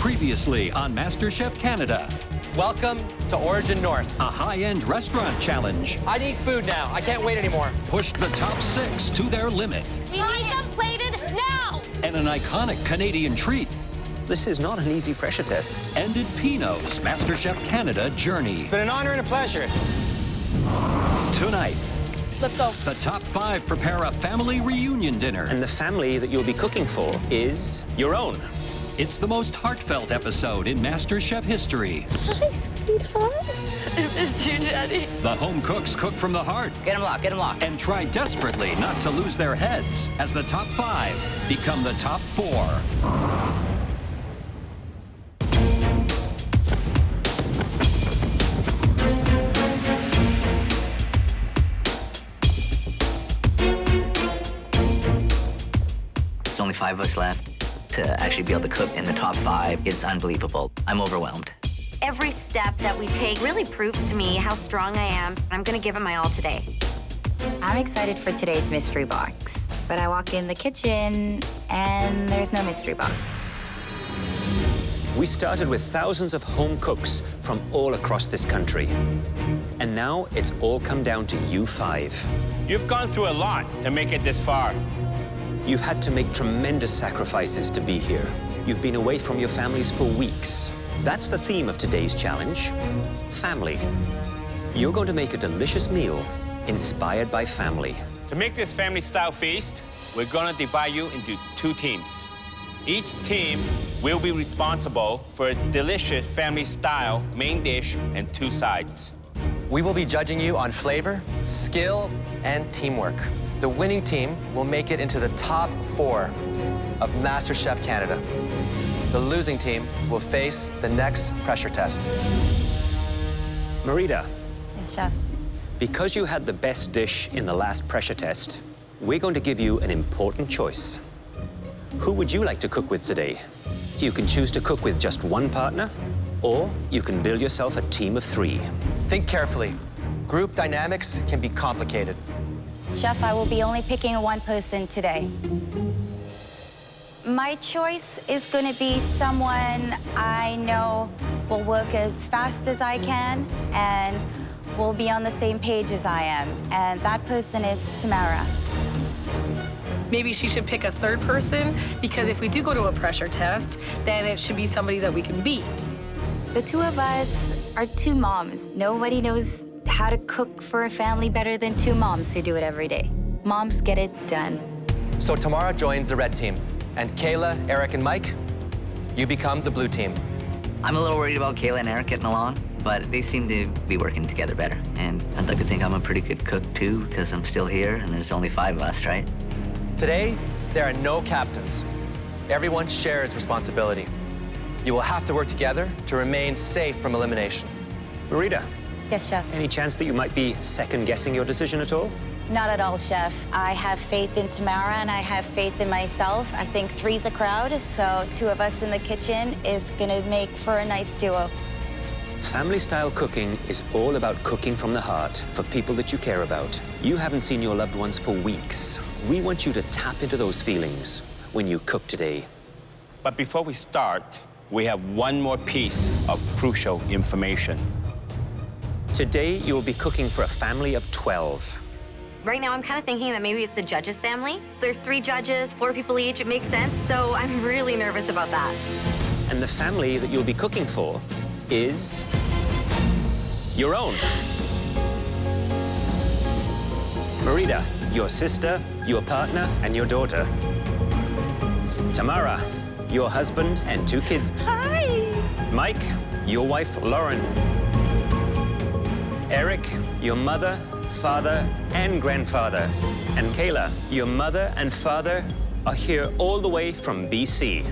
Previously on MasterChef Canada. Welcome to Origin North. A high-end restaurant challenge. I need food now. I can't wait anymore. Pushed the top 6 to their limit. We need them plated now! And an iconic Canadian treat. This is not an easy pressure test. Ended Pinot's MasterChef Canada journey. It's been an honor and a pleasure. Tonight, Let's go. the top 5 prepare a family reunion dinner. And the family that you'll be cooking for is your own. It's the most heartfelt episode in MasterChef history. Hi, sweetheart. I missed you, Daddy. The home cooks cook from the heart Get him locked, get him locked. and try desperately not to lose their heads as the top 5 become the top 4. There's only 5 of us left. To actually be able to cook in the top 5 is unbelievable. I'm overwhelmed. Every step that we take really proves to me how strong I am. I'm gonna give it my all today. I'm excited for today's mystery box, but I walk in the kitchen and there's no mystery box. We started with thousands of home cooks from all across this country. And now it's all come down to you 5. You've gone through a lot to make it this far. You've had to make tremendous sacrifices to be here. You've been away from your families for weeks. That's the theme of today's challenge, family. You're going to make a delicious meal inspired by family. To make this family-style feast, we're gonna divide you into 2 teams. Each team will be responsible for a delicious family-style main dish and 2 sides. We will be judging you on flavor, skill, and teamwork. The winning team will make it into the top 4 of MasterChef Canada. The losing team will face the next pressure test. Marita, Yes, Chef. because you had the best dish in the last pressure test, we're going to give you an important choice. Who would you like to cook with today? You can choose to cook with just one partner, or you can build yourself a team of 3. Think carefully. Group dynamics can be complicated. Chef, I will be only picking one person today. My choice is going to be someone I know will work as fast as I can and will be on the same page as I am. And that person is Tamara. Maybe she should pick a 3rd person, because if we do go to a pressure test, then it should be somebody that we can beat. The 2 of us are 2 moms. Nobody knows how to cook for a family better than 2 moms who do it every day. Moms get it done. So Tamara joins the red team, and Kayla, Eric, and Mike, you become the blue team. I'm a little worried about Kayla and Eric getting along, but they seem to be working together better. And I'd like to think I'm a pretty good cook, too, because I'm still here, and there's only 5 of us, right? Today, there are no captains. Everyone shares responsibility. You will have to work together to remain safe from elimination. Marita, Yes, Chef. any chance that you might be second-guessing your decision at all? Not at all, Chef. I have faith in Tamara and I have faith in myself. I think 3's a crowd, so 2 of us in the kitchen is gonna make for a nice duo. Family-style cooking is all about cooking from the heart for people that you care about. You haven't seen your loved ones for weeks. We want you to tap into those feelings when you cook today. But before we start, we have one more piece of crucial information. Today, you'll be cooking for a family of 12. Right now, I'm kind of thinking that maybe it's the judges' family. There's 3 judges, 4 people each. It makes sense, so I'm really nervous about that. And the family that you'll be cooking for is your own. Marita, your sister, your partner, and your daughter. Tamara, your husband and 2 kids. Hi. Mike, your wife, Lauren. Eric, your mother, father, and grandfather. And Kayla, your mother and father are here all the way from BC.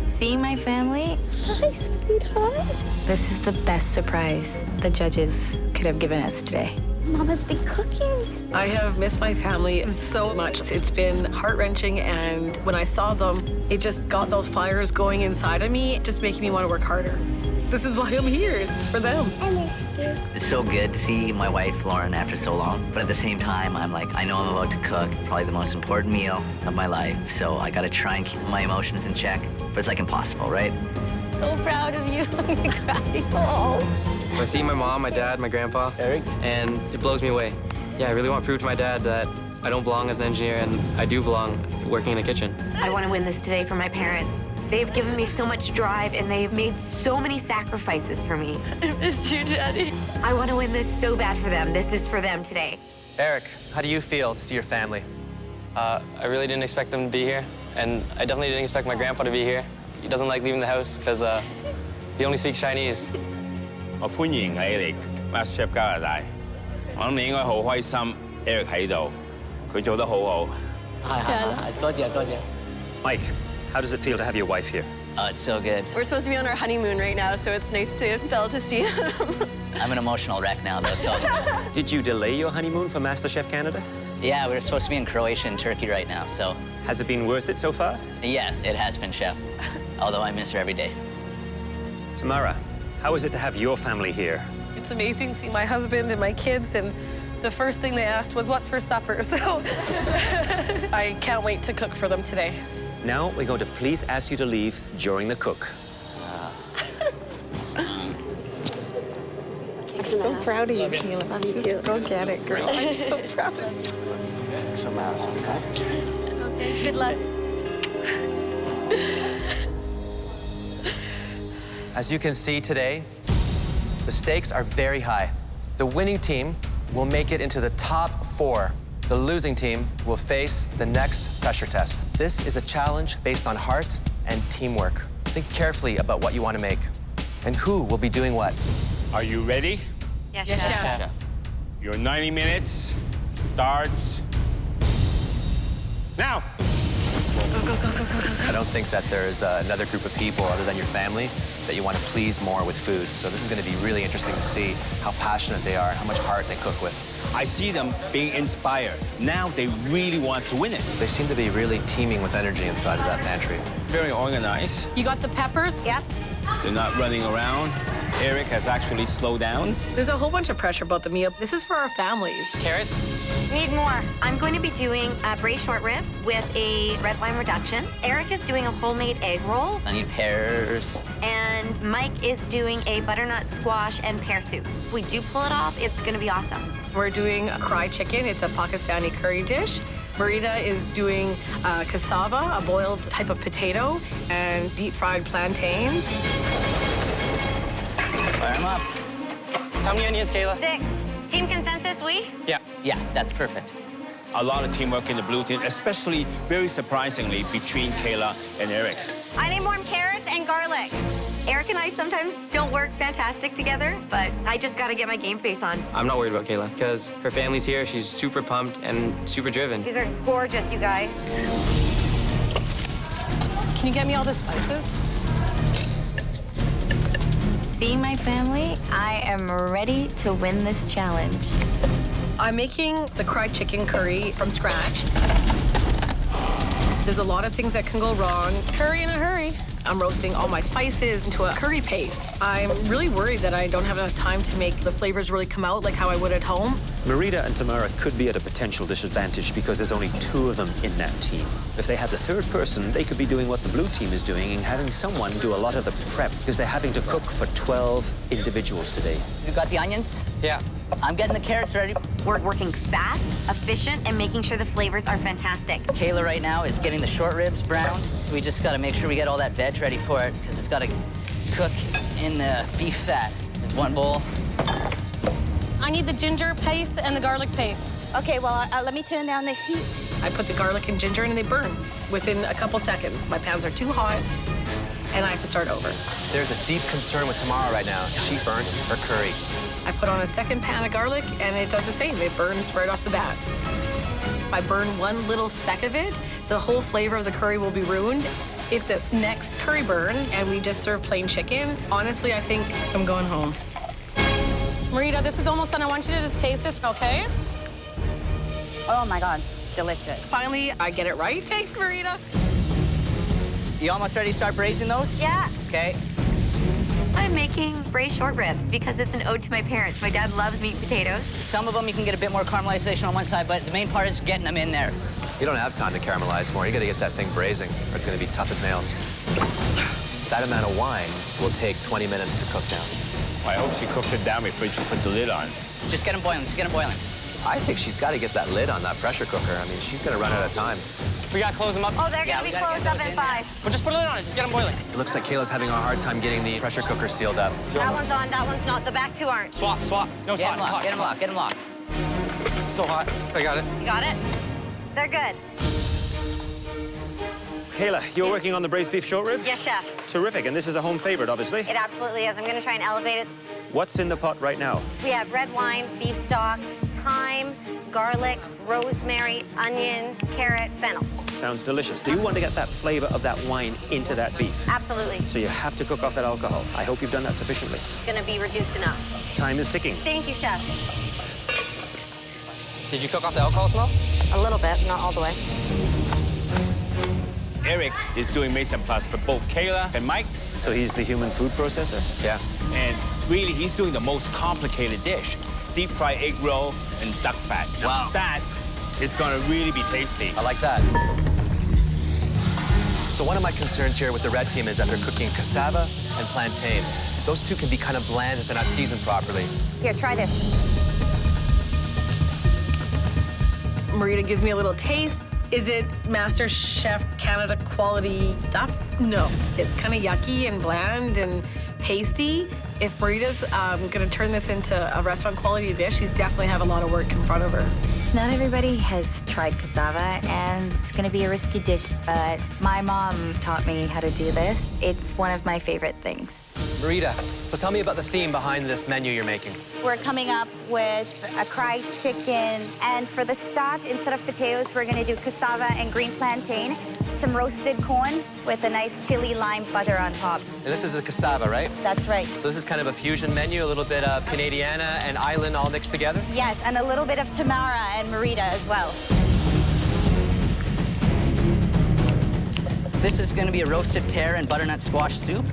Seeing my family, Hi, sweetheart. this is the best surprise the judges could have given us today. Mama's been cooking. I have missed my family so much. It's been heart-wrenching, and when I saw them, It just got those fires going inside of me, just making me want to work harder. This is why I'm here. It's for them. I missed you. It's so good to see my wife, Lauren, after so long. But at the same time, I'm like, I know I'm about to cook probably the most important meal of my life. So I got to try and keep my emotions in check. But it's like impossible, right? So proud of you. I'm gonna cry. Oh. So I see my mom, my dad, my grandpa, Eric? and it blows me away. Yeah, I really want to prove to my dad that I don't belong as an engineer and I do belong working in a kitchen. I want to win this today for my parents. They've given me so much drive, and they've made so many sacrifices for me. I miss you, Daddy. I want to win this so bad for them. This is for them today. Eric, how do you feel to see your family? I really didn't expect them to be here, and I definitely didn't expect my grandpa to be here. He doesn't like leaving the house because he only speaks Chinese. 我歡迎你嚟 MasterChef 加拿大。我諗你應該好開心 ，Eric 喺度，佢做得好好。多謝。 Mike, how does it feel to have your wife here? Oh, it's so good. We're supposed to be on our honeymoon right now, so it's nice to be able to see him. I'm an emotional wreck now, though, so... Did you delay your honeymoon for MasterChef Canada? Yeah, we're supposed to be in Croatia and Turkey right now, so... Has it been worth it so far? Yeah, it has been, Chef. Although I miss her every day. Tamara, how is it to have your family here? It's amazing seeing my husband and my kids, and the first thing they asked was, what's for supper? So I can't wait to cook for them today. Now we're going to please ask you to leave during the cook. I'm so proud of you, Kayla. Love you too. Go get it, girl. I'm so proud of you. Okay, good luck. As you can see today, the stakes are very high. The winning team will make it into the top 4. The losing team will face the next pressure test. This is a challenge based on heart and teamwork. Think carefully about what you want to make and who will be doing what. Are you ready? Yes, Chef. Your 90 minutes starts now. I don't think that there's another group of people other than your family that you want to please more with food. So this is going to be really interesting to see how passionate they are, how much heart they cook with. I see them being inspired. Now they really want to win it. They seem to be really teeming with energy inside of that pantry. Very organized. You got the peppers? Yeah. They're not running around. Eric has actually slowed down. There's a whole bunch of pressure about the meal. This is for our families. Carrots? Need more. I'm going to be doing a braised short rib with a red wine reduction. Eric is doing a homemade egg roll. I need pears. And Mike is doing a butternut squash and pear soup. If we do pull it off, it's going to be awesome. We're doing a krai chicken. It's a Pakistani curry dish. Marita is doing cassava, a boiled type of potato, and deep-fried plantains. Fire them up. How many onions, Kayla? 6. Team consensus, we? Yeah. Yeah, that's perfect. A lot of teamwork in the blue team, especially, very surprisingly, between Kayla and Eric. I need more carrots and garlic. Eric and I sometimes don't work fantastic together, but I just got to get my game face on. I'm not worried about Kayla because her family's here. She's super pumped and super driven. These are gorgeous, you guys. Can you get me all the spices? Seeing my family, I am ready to win this challenge. I'm making the krai chicken curry from scratch. There's a lot of things that can go wrong. Curry in a hurry. I'm roasting all my spices into a curry paste. I'm really worried that I don't have enough time to make the flavors really come out like how I would at home. Marita and Tamara could be at a potential disadvantage because there's only 2 of them in that team. If they had the 3rd person, they could be doing what the blue team is doing and having someone do a lot of the prep because they're having to cook for 12 individuals today. You got the onions? Yeah. I'm getting the carrots ready. We're working fast, efficient, and making sure the flavors are fantastic. Kayla right now is getting the short ribs browned. We just got to make sure we get all that veg ready for it because it's got to cook in the beef fat. There's 1 bowl. I need the ginger paste and the garlic paste. Okay, well, let me turn down the heat. I put the garlic and ginger in and they burn within a couple seconds. My pans are too hot and I have to start over. There's a deep concern with Tamara right now. She burnt her curry. I put on a 2nd pan of garlic and it does the same. It burns right off the bat. If I burn 1 little speck of it, the whole flavor of the curry will be ruined. If this next curry burns and we just serve plain chicken, honestly, I think I'm going home. Marita, this is almost done. I want you to just taste this, okay? Oh my God, delicious. Finally, I get it right. Thanks, Marita. You almost ready to start braising those? Yeah. Okay. I'm making braised short ribs because it's an ode to my parents. My dad loves meat and potatoes. Some of them you can get a bit more caramelization on one side, but the main part is getting them in there. You don't have time to caramelize more. You gotta get that thing braising, or it's gonna be tough as nails. That amount of wine will take 20 minutes to cook down. I hope she cooks it down before she put the lid on. Just get them boiling, just get them boiling. I think she's gotta get that lid on that pressure cooker. I mean, she's gonna run out of time. We gotta close them up. Oh, they're gonna be closed up in 5. Well, just put a lid on it. Just get them boiling. It looks like Kayla's having a hard time getting the pressure cooker sealed up. That one's on, that one's not. The back 2 aren't. Swap, swap. No, it's Get hot. them locked, get them locked, get them locked. It's so hot. I got it. You got it? They're good. Kayla, you're working on the braised beef short rib? Yes, chef. Terrific, and this is a home favorite, obviously. It absolutely is. I'm gonna try and elevate it. What's in the pot right now? We have red wine, beef stock, thyme, garlic, rosemary, onion, carrot, fennel. Sounds delicious. Do you want to get that flavor of that wine into that beef? Absolutely. So you have to cook off that alcohol. I hope you've done that sufficiently. It's gonna be reduced enough. Time is ticking. Thank you, chef. Did you cook off the alcohol smell? A little bit, not all the way. Eric is doing mise en place for both Kayla and Mike. So he's the human food processor? Yeah. And really, he's doing the most complicated dish. Deep fried egg roll and duck fat. Wow. That is gonna really be tasty. I like that. So one of my concerns here with the red team is that they're cooking cassava and plantain. Those two can be kind of bland if they're not seasoned properly. Here, try this. Marita gives me a little taste. Is it MasterChef Canada quality stuff? No. It's kind of yucky and bland and pasty. If Marita's gonna turn this into a restaurant quality dish, she's definitely have a lot of work in front of her. Not everybody has tried cassava, and it's gonna be a risky dish, but my mom taught me how to do this. It's one of my favorite things. Marita, so tell me about the theme behind this menu you're making. We're coming up with a cried chicken, and for the starch, instead of potatoes, we're gonna do cassava and green plantain, some roasted corn with a nice chili lime butter on top. And this is the cassava, right? That's right. So this is kind of a fusion menu, a little bit of Canadiana and island all mixed together? Yes, and a little bit of Tamara and Marita as well. This is gonna be a roasted pear and butternut squash soup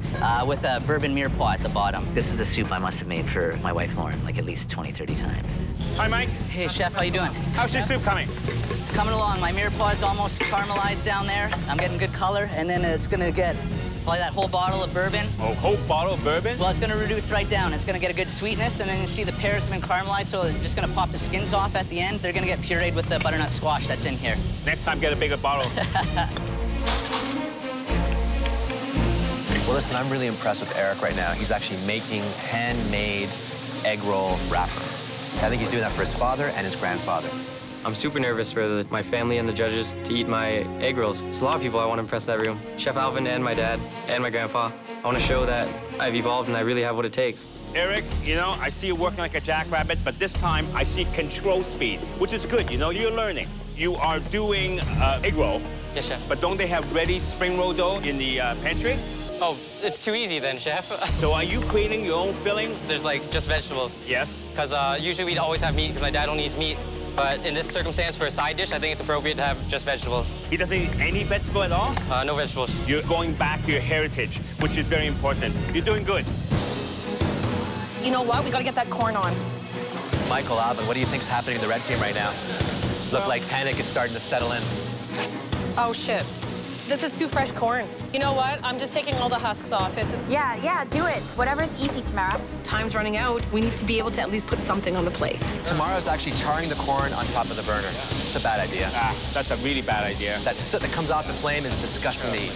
with a bourbon mirepoix at the bottom. This is a soup I must have made for my wife, Lauren, like at least 20, 30 times. Hi, Mike. Hey, chef, how you doing? How's your soup coming? It's coming along. My mirepoix is almost caramelized down there. I'm getting good color, and then it's gonna get probably that whole bottle of bourbon. A whole bottle of bourbon? Well, it's gonna reduce right down. It's gonna get a good sweetness, and then you see the pears have been caramelized, so they're just gonna pop the skins off at the end. They're gonna get pureed with the butternut squash that's in here. Next time, get a bigger bottle. Well, listen, I'm really impressed with Eric right now. He's actually making handmade egg roll wrapper. I think he's doing that for his father and his grandfather. I'm super nervous for my family and the judges to eat my egg rolls. It's a lot of people I want to impress in that room. Chef Alvin and my dad and my grandpa. I want to show that I've evolved and I really have what it takes. Eric, you know, I see you working like a jackrabbit, but this time I see control speed, which is good. You know, you're learning. You are doing egg roll. Yes, chef. But don't they have ready spring roll dough in the pantry? Oh, it's too easy then, chef. So are you creating your own filling? There's like just vegetables. Yes. Because usually we'd always have meat because my dad only eats meat. But in this circumstance, for a side dish, I think it's appropriate to have just vegetables. He doesn't eat any vegetable at all? No vegetables. You're going back to your heritage, which is very important. You're doing good. You know what? We gotta get that corn on. Michael, Alvin, what do you think's happening to the red team right now? Look like panic is starting to settle in. Oh, shit. This is too fresh corn. You know what? I'm just taking all the husks off. Yeah, do it. Whatever's easy, Tamara. Time's running out. We need to be able to at least put something on the plate. Tomorrow's actually charring the corn on top of the burner. It's a bad idea. Ah, that's a really bad idea. That soot that comes off the flame is disgusting to eat.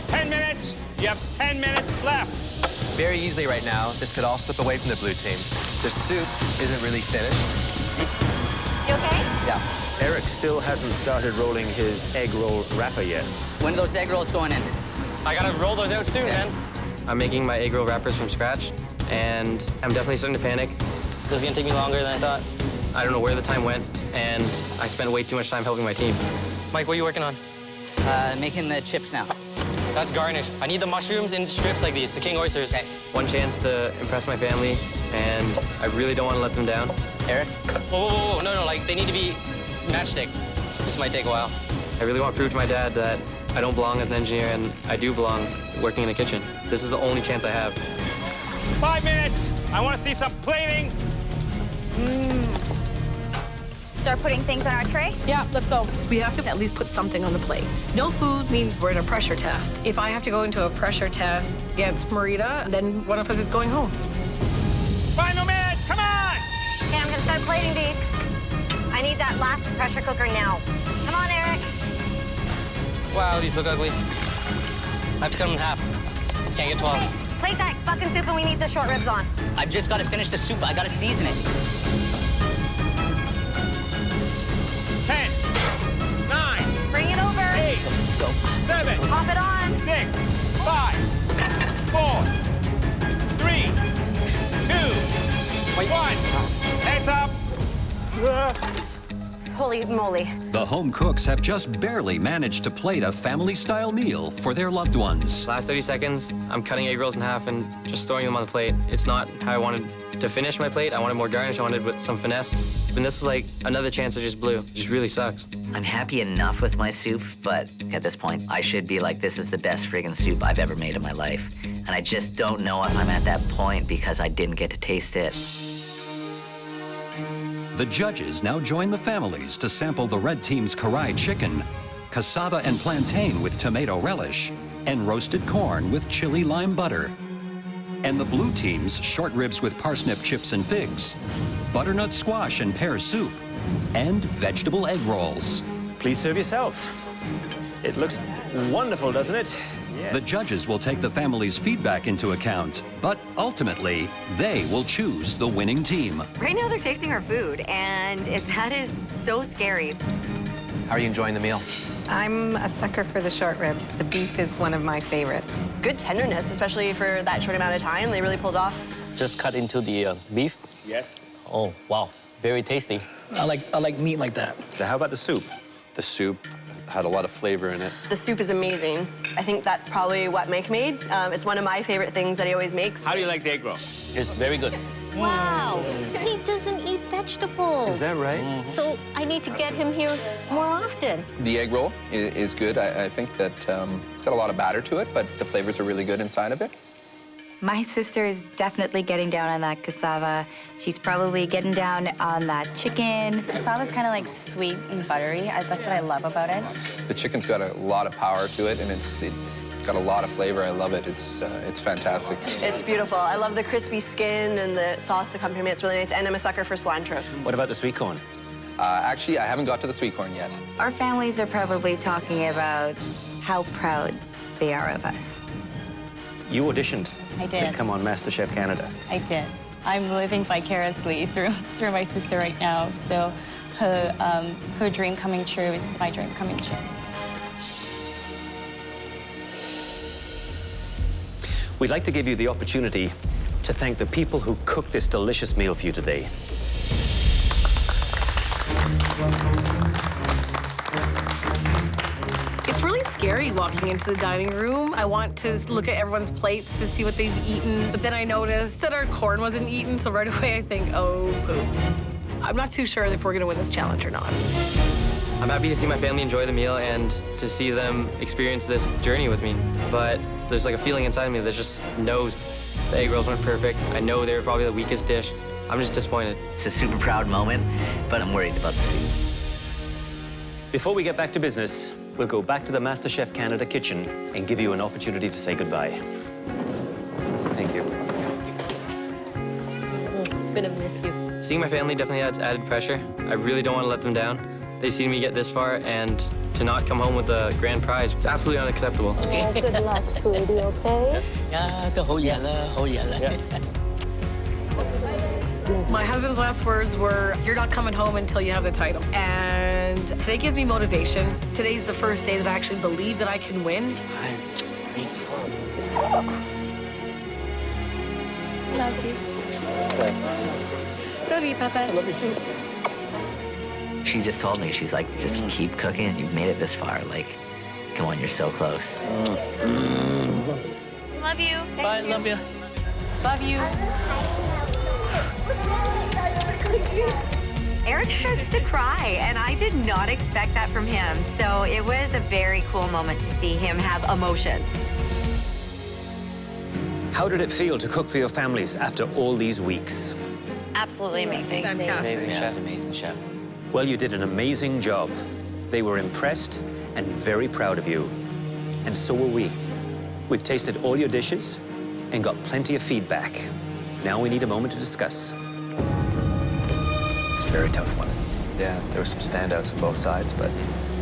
10 minutes. You have 10 minutes left. Very easily right now, this could all slip away from the blue team. The soup isn't really finished. You okay? Yeah. Eric still hasn't started rolling his egg roll wrapper yet. When are those egg rolls going in? I gotta roll those out soon, man. I'm making my egg roll wrappers from scratch, and I'm definitely starting to panic. This is gonna take me longer than I thought. I don't know where the time went, and I spent way too much time helping my team. Mike, what are you working on? Making the chips now. That's garnish. I need the mushrooms in strips like these, the king oysters. Okay. One chance to impress my family, and I really don't want to let them down. Eric? Whoa, no, like, they need to be matchstick. This might take a while. I really want to prove to my dad that I don't belong as an engineer, and I do belong working in a kitchen. This is the only chance I have. 5 minutes. I want to see some plating. Start putting things on our tray? Yeah, let's go. We have to at least put something on the plate. No food means we're in a pressure test. If I have to go into a pressure test against Marita, then one of us is going home. Final minute. Come on. Okay, I'm gonna start plating these. I need that last pressure cooker now. Come on, Eric. Wow, these look ugly. I have to cut them in half. Can't get 12. Hey, plate that fucking soup and we need the short ribs on. I've just got to finish the soup. I got to season it. 10, 9, Bring it over. 8, Let's go. 7, Pop it on. 6, 5, 4, 3, 2, 1. Heads up. Holy moly. The home cooks have just barely managed to plate a family-style meal for their loved ones. Last 30 seconds, I'm cutting egg rolls in half and just throwing them on the plate. It's not how I wanted to finish my plate. I wanted more garnish. I wanted with some finesse. And this is like another chance I just blew. It just really sucks. I'm happy enough with my soup, but at this point, I should be like, this is the best friggin' soup I've ever made in my life. And I just don't know if I'm at that point because I didn't get to taste it. The judges now join the families to sample the red team's karahi chicken, cassava and plantain with tomato relish, and roasted corn with chili lime butter. And the blue team's short ribs with parsnip chips and figs, butternut squash and pear soup, and vegetable egg rolls. Please serve yourselves. It looks wonderful, doesn't it? Yes. The judges will take the family's feedback into account, but ultimately, they will choose the winning team. Right now they're tasting our food, and that is so scary. How are you enjoying the meal? I'm a sucker for the short ribs. The beef is one of my favorite. Good tenderness, especially for that short amount of time. They really pulled off. Just cut into the beef. Yes. Oh, wow. Very tasty. I like meat like that. Now, how about the soup? The soup had a lot of flavor in it. The soup is amazing. I think that's probably what Mike made. It's one of my favorite things that he always makes. How do you like the egg roll? It's very good. Wow, he doesn't eat vegetables. Is that right? So I need to get him here more often. The egg roll is good. I think that it's got a lot of batter to it, but the flavors are really good inside of it. My sister is definitely getting down on that cassava. She's probably getting down on that chicken. Cassava's kind of like sweet and buttery. That's what I love about it. The chicken's got a lot of power to it, and it's got a lot of flavor. I love it. It's fantastic. It's beautiful. I love the crispy skin and the sauce accompaniment. It's really nice, and I'm a sucker for cilantro. What about the sweet corn? Actually, I haven't got to the sweet corn yet. Our families are probably talking about how proud they are of us. You auditioned I did. to come on MasterChef Canada. I did. I'm living vicariously through my sister right now. So her dream coming true is my dream coming true. We'd like to give you the opportunity to thank the people who cooked this delicious meal for you today. It's really scary walking into the dining room. I want to look at everyone's plates to see what they've eaten, but then I noticed that our corn wasn't eaten, so right away I think, oh, poop. I'm not too sure if we're gonna win this challenge or not. I'm happy to see my family enjoy the meal and to see them experience this journey with me. But there's like a feeling inside me that just knows the egg rolls weren't perfect. I know they were probably the weakest dish. I'm just disappointed. It's a super proud moment, but I'm worried about the soup. Before we get back to business, we'll go back to the MasterChef Canada kitchen and give you an opportunity to say goodbye. Thank you. Gonna miss you. Seeing my family definitely adds added pressure. I really don't want to let them down. They've seen me get this far, and to not come home with a grand prize, it's absolutely unacceptable. Oh, good luck, sweetie, okay? Yeah, the whole yellow. My husband's last words were, you're not coming home until you have the title. And today gives me motivation. Today's the first day that I actually believe that I can win. Love you. Love you, Papa. I love you too. She just told me, she's like, just keep cooking. You've made it this far. Like, come on, you're so close. Love you. Bye, love you. Love you. Eric starts to cry, and I did not expect that from him. So it was a very cool moment to see him have emotion. How did it feel to cook for your families after all these weeks? Absolutely amazing. Fantastic. Amazing chef. Amazing chef. Well, you did an amazing job. They were impressed and very proud of you. And so were we. We've tasted all your dishes and got plenty of feedback. Now we need a moment to discuss. It's a very tough one. Yeah, there were some standouts on both sides, but...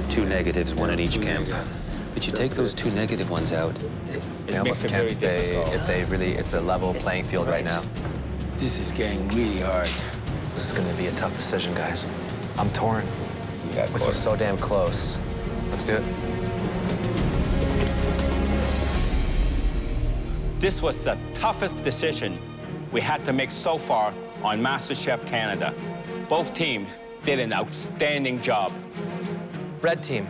2 negatives, 1 in each camp. But you take those 2 negative ones out. They almost can't stay if they really... It's a level playing field right now. This is getting really hard. This is gonna be a tough decision, guys. I'm torn. This was so damn close. Let's do it. This was the toughest decision we had to make so far on MasterChef Canada. Both teams did an outstanding job. Red team,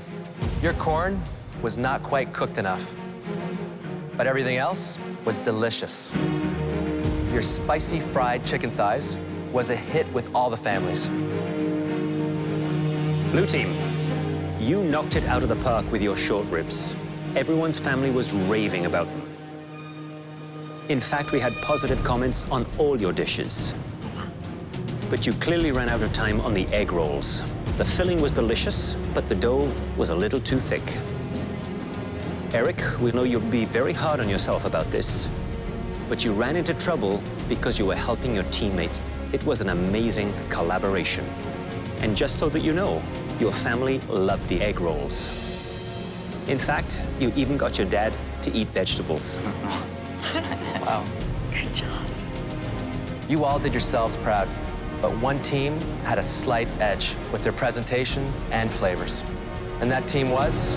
your corn was not quite cooked enough, but everything else was delicious. Your spicy fried chicken thighs was a hit with all the families. Blue team, you knocked it out of the park with your short ribs. Everyone's family was raving about them. In fact, we had positive comments on all your dishes. But you clearly ran out of time on the egg rolls. The filling was delicious, but the dough was a little too thick. Eric, we know you'll be very hard on yourself about this, but you ran into trouble because you were helping your teammates. It was an amazing collaboration. And just so that you know, your family loved the egg rolls. In fact, you even got your dad to eat vegetables. Wow. Good job. You all did yourselves proud, but one team had a slight edge with their presentation and flavors. And that team was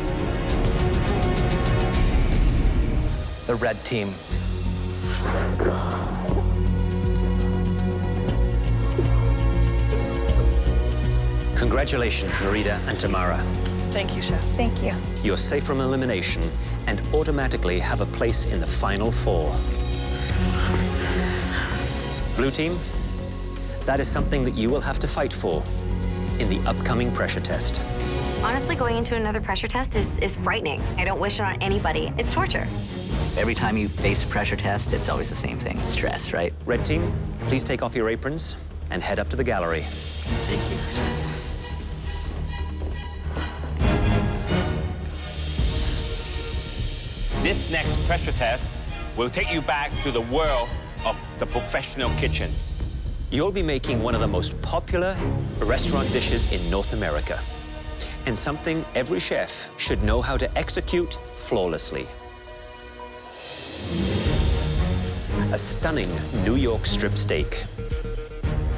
the red team. Congratulations, Merida and Tamara. Thank you, Chef. Thank you. You're safe from elimination and automatically have a place in the final 4. Blue team, that is something that you will have to fight for in the upcoming pressure test. Honestly, going into another pressure test is frightening. I don't wish it on anybody. It's torture. Every time you face a pressure test, it's always the same thing, stress, right? Red team, please take off your aprons and head up to the gallery. Thank you. This next pressure test will take you back to the world of the professional kitchen. You'll be making one of the most popular restaurant dishes in North America, and something every chef should know how to execute flawlessly. A stunning New York strip steak,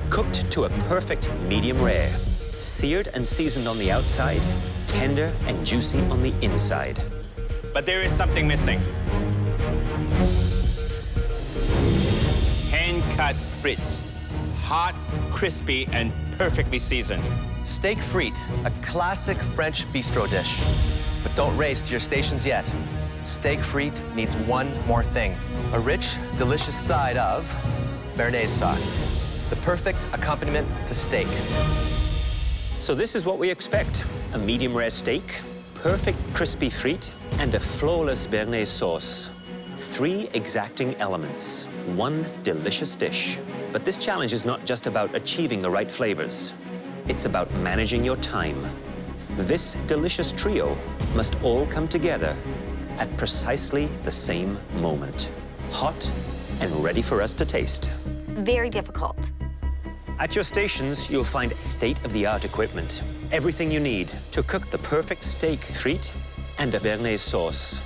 cooked to a perfect medium rare, seared and seasoned on the outside, tender and juicy on the inside. But there is something missing. Hand-cut frites. Hot, crispy, and perfectly seasoned. Steak frite, a classic French bistro dish. But don't race to your stations yet. Steak frite needs one more thing. A rich, delicious side of béarnaise sauce. The perfect accompaniment to steak. So this is what we expect. A medium rare steak, perfect crispy frite, and a flawless béarnaise sauce. 3 exacting elements, 1 delicious dish. But this challenge is not just about achieving the right flavors. It's about managing your time. This delicious trio must all come together at precisely the same moment. Hot and ready for us to taste. Very difficult. At your stations, you'll find state-of-the-art equipment. Everything you need to cook the perfect steak frite and a béarnaise sauce.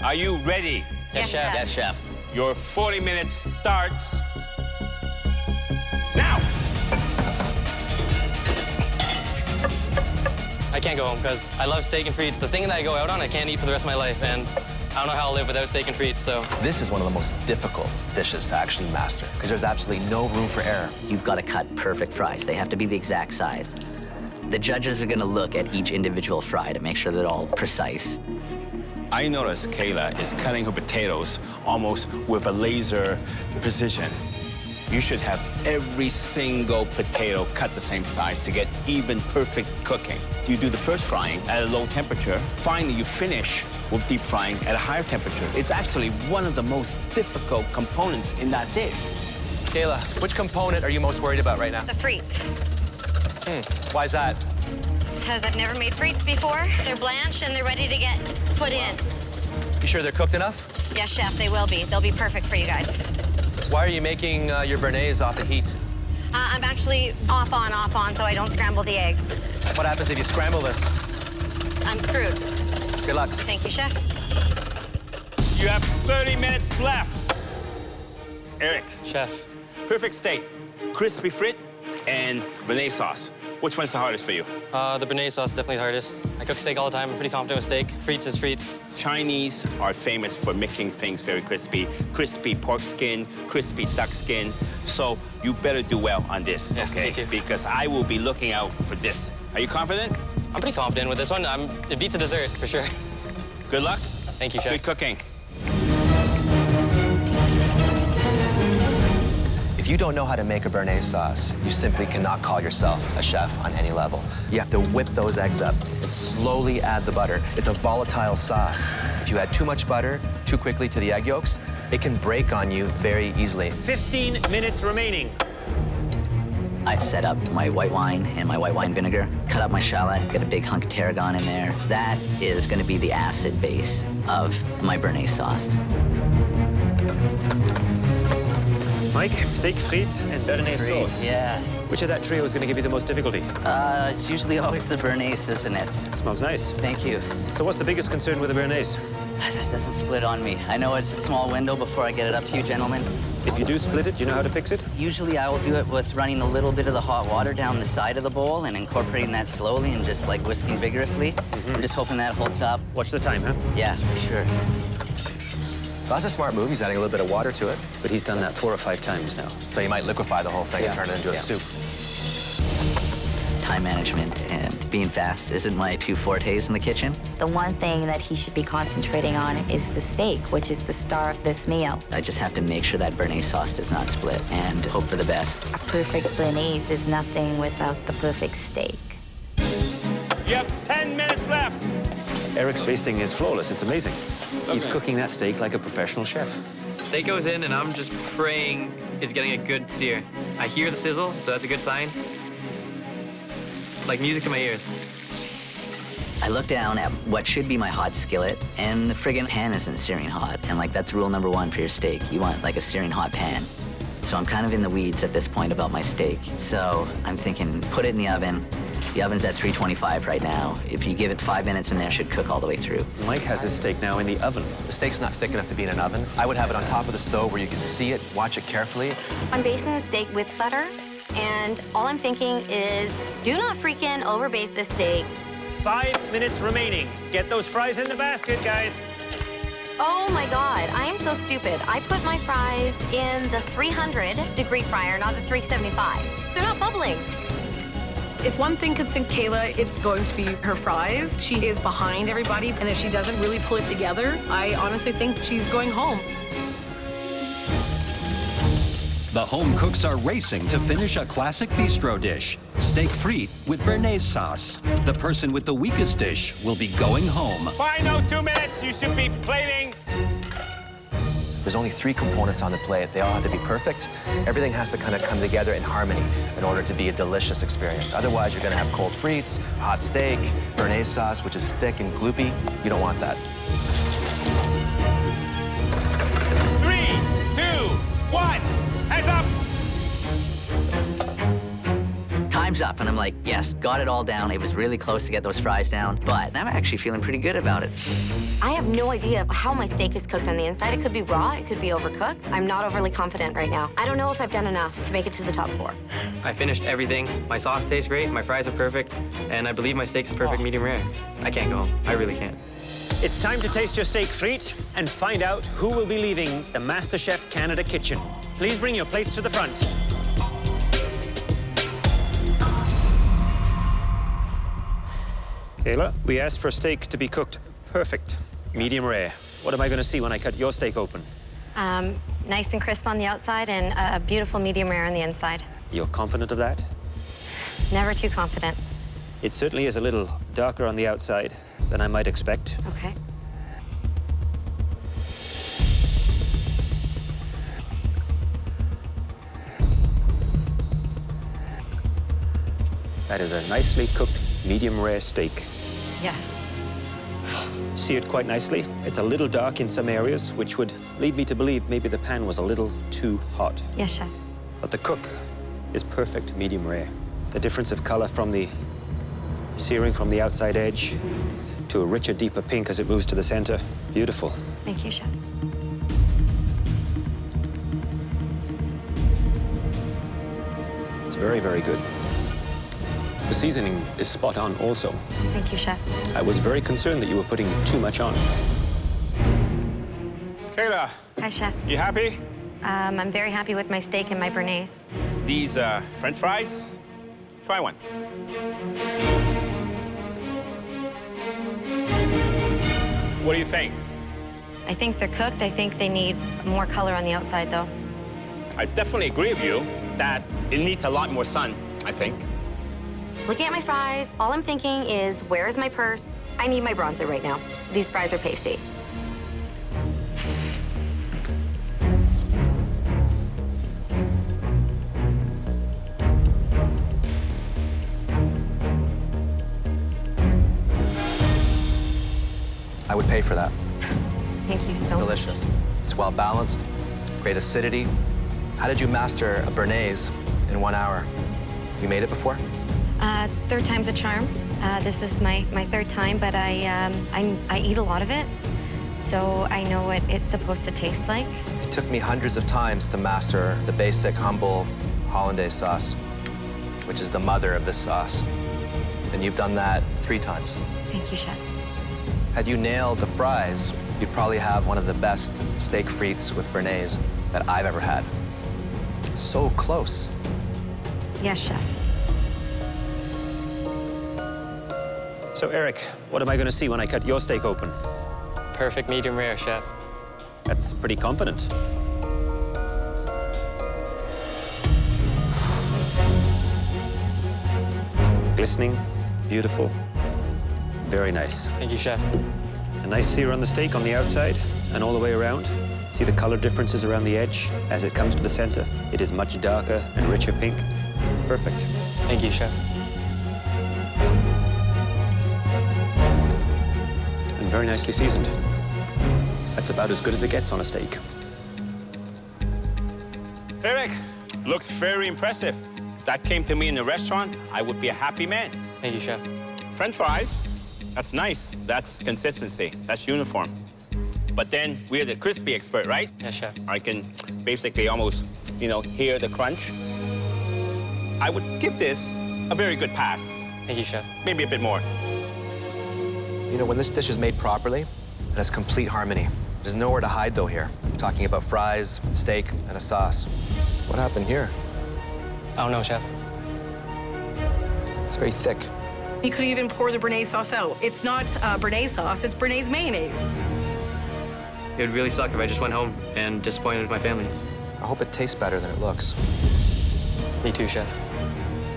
Are you ready? Yes, chef. Yes, chef. Your 40 minutes starts now. I can't go home because I love steak and frites. The thing that I go out on, I can't eat for the rest of my life, and I don't know how I'll live without steak and frites, so. This is one of the most difficult dishes to actually master because there's absolutely no room for error. You've got to cut perfect fries. They have to be the exact size. The judges are going to look at each individual fry to make sure they're all precise. I noticed Kayla is cutting her potatoes almost with a laser precision. You should have every single potato cut the same size to get even perfect cooking. You do the first frying at a low temperature. Finally, you finish with deep frying at a higher temperature. It's actually one of the most difficult components in that dish. Kayla, which component are you most worried about right now? The frites. Why is that? Because I've never made frites before. They're blanched and they're ready to get put in. You sure they're cooked enough? Yes, chef, they will be. They'll be perfect for you guys. Why are you making your béarnaise off the heat? I'm actually off on, so I don't scramble the eggs. What happens if you scramble this? I'm screwed. Good luck. Thank you, chef. You have 30 minutes left. Eric. Chef. Perfect steak, crispy frit, and béarnaise sauce. Which one's the hardest for you? The béarnaise sauce is definitely the hardest. I cook steak all the time. I'm pretty confident with steak. Frites is frites. Chinese are famous for making things very crispy. Crispy pork skin, crispy duck skin. So you better do well on this, okay? Me too. Because I will be looking out for this. Are you confident? I'm pretty confident with this one. It beats a dessert, for sure. Good luck. Thank you, chef. Good cooking. If you don't know how to make a béarnaise sauce, you simply cannot call yourself a chef on any level. You have to whip those eggs up and slowly add the butter. It's a volatile sauce. If you add too much butter too quickly to the egg yolks, it can break on you very easily. 15 minutes remaining. I set up my white wine and my white wine vinegar, cut up my shallot, get a big hunk of tarragon in there. That is going to be the acid base of my béarnaise sauce. Mike, steak frites and béarnaise sauce. Yeah. Which of that trio is going to give you the most difficulty? It's usually always the béarnaise, isn't it? Smells nice. Thank you. So what's the biggest concern with the béarnaise? That doesn't split on me. I know it's a small window before I get it up to you, gentlemen. If you do split it, do you know how to fix it? Usually I will do it with running a little bit of the hot water down the side of the bowl and incorporating that slowly and just like whisking vigorously. I'm just hoping that holds up. Watch the time, huh? Yeah, for sure. That's a smart move. He's adding a little bit of water to it. But he's done that 4 or 5 times now. So you might liquefy the whole thing and turn it into a soup. Time management and being fast isn't my two fortes in the kitchen. The one thing that he should be concentrating on is the steak, which is the star of this meal. I just have to make sure that béarnaise sauce does not split and hope for the best. A perfect béarnaise is nothing without the perfect steak. You have 10 minutes left. Eric's basting is flawless. It's amazing. He's cooking that steak like a professional chef. Steak goes in, and I'm just praying it's getting a good sear. I hear the sizzle, so that's a good sign. Like music to my ears. I look down at what should be my hot skillet, and the friggin' pan isn't searing hot. And like that's rule number 1 for your steak. You want like a searing hot pan. So I'm kind of in the weeds at this point about my steak. So I'm thinking, put it in the oven. The oven's at 325 right now. If you give it 5 minutes in there, it should cook all the way through. Mike has his steak now in the oven. The steak's not thick enough to be in an oven. I would have it on top of the stove where you can see it, watch it carefully. I'm basting the steak with butter, and all I'm thinking is do not freaking overbaste this steak. 5 minutes remaining. Get those fries in the basket, guys. Oh my God, I am so stupid. I put my fries in the 300-degree fryer, not the 375. They're not bubbling. If one thing could sink Kayla, it's going to be her fries. She is behind everybody, and if she doesn't really pull it together, I honestly think she's going home. The home cooks are racing to finish a classic bistro dish, steak frite with béarnaise sauce. The person with the weakest dish will be going home. Final 2 minutes. You should be plating. There's only 3 components on the plate. They all have to be perfect. Everything has to kind of come together in harmony in order to be a delicious experience. Otherwise, you're gonna have cold frites, hot steak, béarnaise sauce, which is thick and gloopy. You don't want that. 3, 2, 1. Hands up. Time's up, and I'm like, yes, got it all down. It was really close to get those fries down, but I'm actually feeling pretty good about it. I have no idea how my steak is cooked on the inside. It could be raw, it could be overcooked. I'm not overly confident right now. I don't know if I've done enough to make it to the top 4. I finished everything. My sauce tastes great, my fries are perfect, and I believe my steak's a perfect medium rare. I can't go home. I really can't. It's time to taste your steak frite and find out who will be leaving the MasterChef Canada kitchen. Please bring your plates to the front. Kayla, we asked for steak to be cooked perfect, medium rare. What am I going to see when I cut your steak open? Nice and crisp on the outside and a beautiful medium rare on the inside. You're confident of that? Never too confident. It certainly is a little darker on the outside than I might expect. Okay. That is a nicely cooked medium rare steak. Yes. See it quite nicely? It's a little dark in some areas, which would lead me to believe maybe the pan was a little too hot. Yes, chef. But the cook is perfect medium rare. The difference of color from the searing from the outside edge to a richer, deeper pink as it moves to the center. Beautiful. Thank you, chef. It's very, very good. The seasoning is spot on also. Thank you, chef. I was very concerned that you were putting too much on. Kayla, Hi, chef. you happy? I'm very happy with my steak and my béarnaise. These French fries? Try one. What do you think? I think they're cooked. I think they need more color on the outside, though. I definitely agree with you that it needs a lot more sun, I think. Looking at my fries, all I'm thinking is, where is my purse? I need my bronzer right now. These fries are pasty. I would pay for that. Thank you It's so much. delicious. It's well balanced, great acidity. How did you master a béarnaise in 1 hour? You made it before? Third time's a charm. This is my third time, but I eat a lot of it, so I know what it's supposed to taste like. It took me hundreds of times to master the basic, humble hollandaise sauce, which is the mother of this sauce. And you've done that 3 times. Thank you, chef. Had you nailed the fries, you'd probably have one of the best steak frites with béarnaise that I've ever had. It's so close. Yes, chef. So, Eric, what am I going to see when I cut your steak open? Perfect medium rare, chef. That's pretty confident. Glistening, beautiful, very nice. Thank you, chef. A nice sear on the steak on the outside and all the way around. See the color differences around the edge as it comes to the center. It is much darker and richer pink. Perfect. Thank you, chef. And very nicely seasoned. That's about as good as it gets on a steak. Eric, looks very impressive. If that came to me in a restaurant, I would be a happy man. Thank you, chef. French fries, that's nice. That's consistency. That's uniform. But then we're the crispy expert, right? Yes, chef. I can basically almost, hear the crunch. I would give this a very good pass. Thank you, chef. Maybe a bit more. When this dish is made properly, it has complete harmony. There's nowhere to hide, though, here. I'm talking about fries, steak, and a sauce. What happened here? I don't know, chef. It's very thick. You could even pour the béarnaise sauce out. It's not béarnaise sauce, it's béarnaise mayonnaise. It would really suck if I just went home and disappointed my family. I hope it tastes better than it looks. Me too, chef.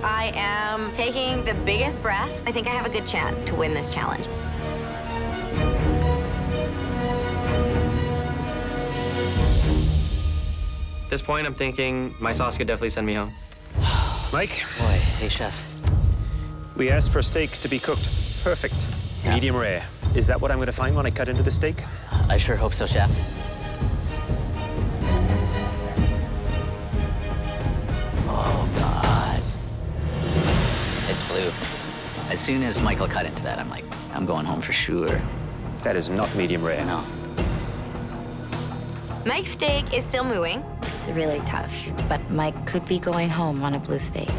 I am taking the biggest breath. I think I have a good chance to win this challenge. At this point, I'm thinking my sauce could definitely send me home. Mike? Boy, hey, chef. We asked for steak to be cooked perfect, medium rare. Is that what I'm going to find when I cut into the steak? I sure hope so, chef. Oh, God. It's blue. As soon as Michael cut into that, I'm like, I'm going home for sure. That is not medium rare. No. Mike's steak is still mooing. It's really tough, but Mike could be going home on a blue steak.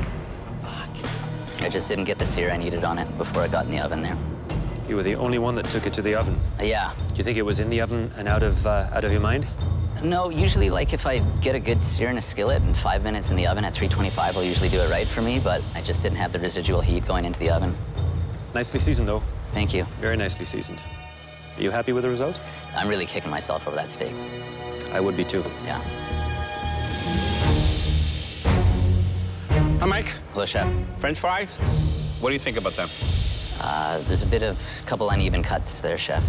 I just didn't get the sear I needed on it before it got in the oven there. You were the only one that took it to the oven. Yeah. Do you think it was in the oven and out of your mind? No, usually, like, if I get a good sear in a skillet and 5 minutes in the oven at 325 will usually do it right for me, but I just didn't have the residual heat going into the oven. Nicely seasoned, though. Thank you. Very nicely seasoned. Are you happy with the result? I'm really kicking myself over that steak. I would be too. Yeah. Hi, Mike. Hello, Chef. French fries? What do you think about them? There's a couple uneven cuts there, Chef.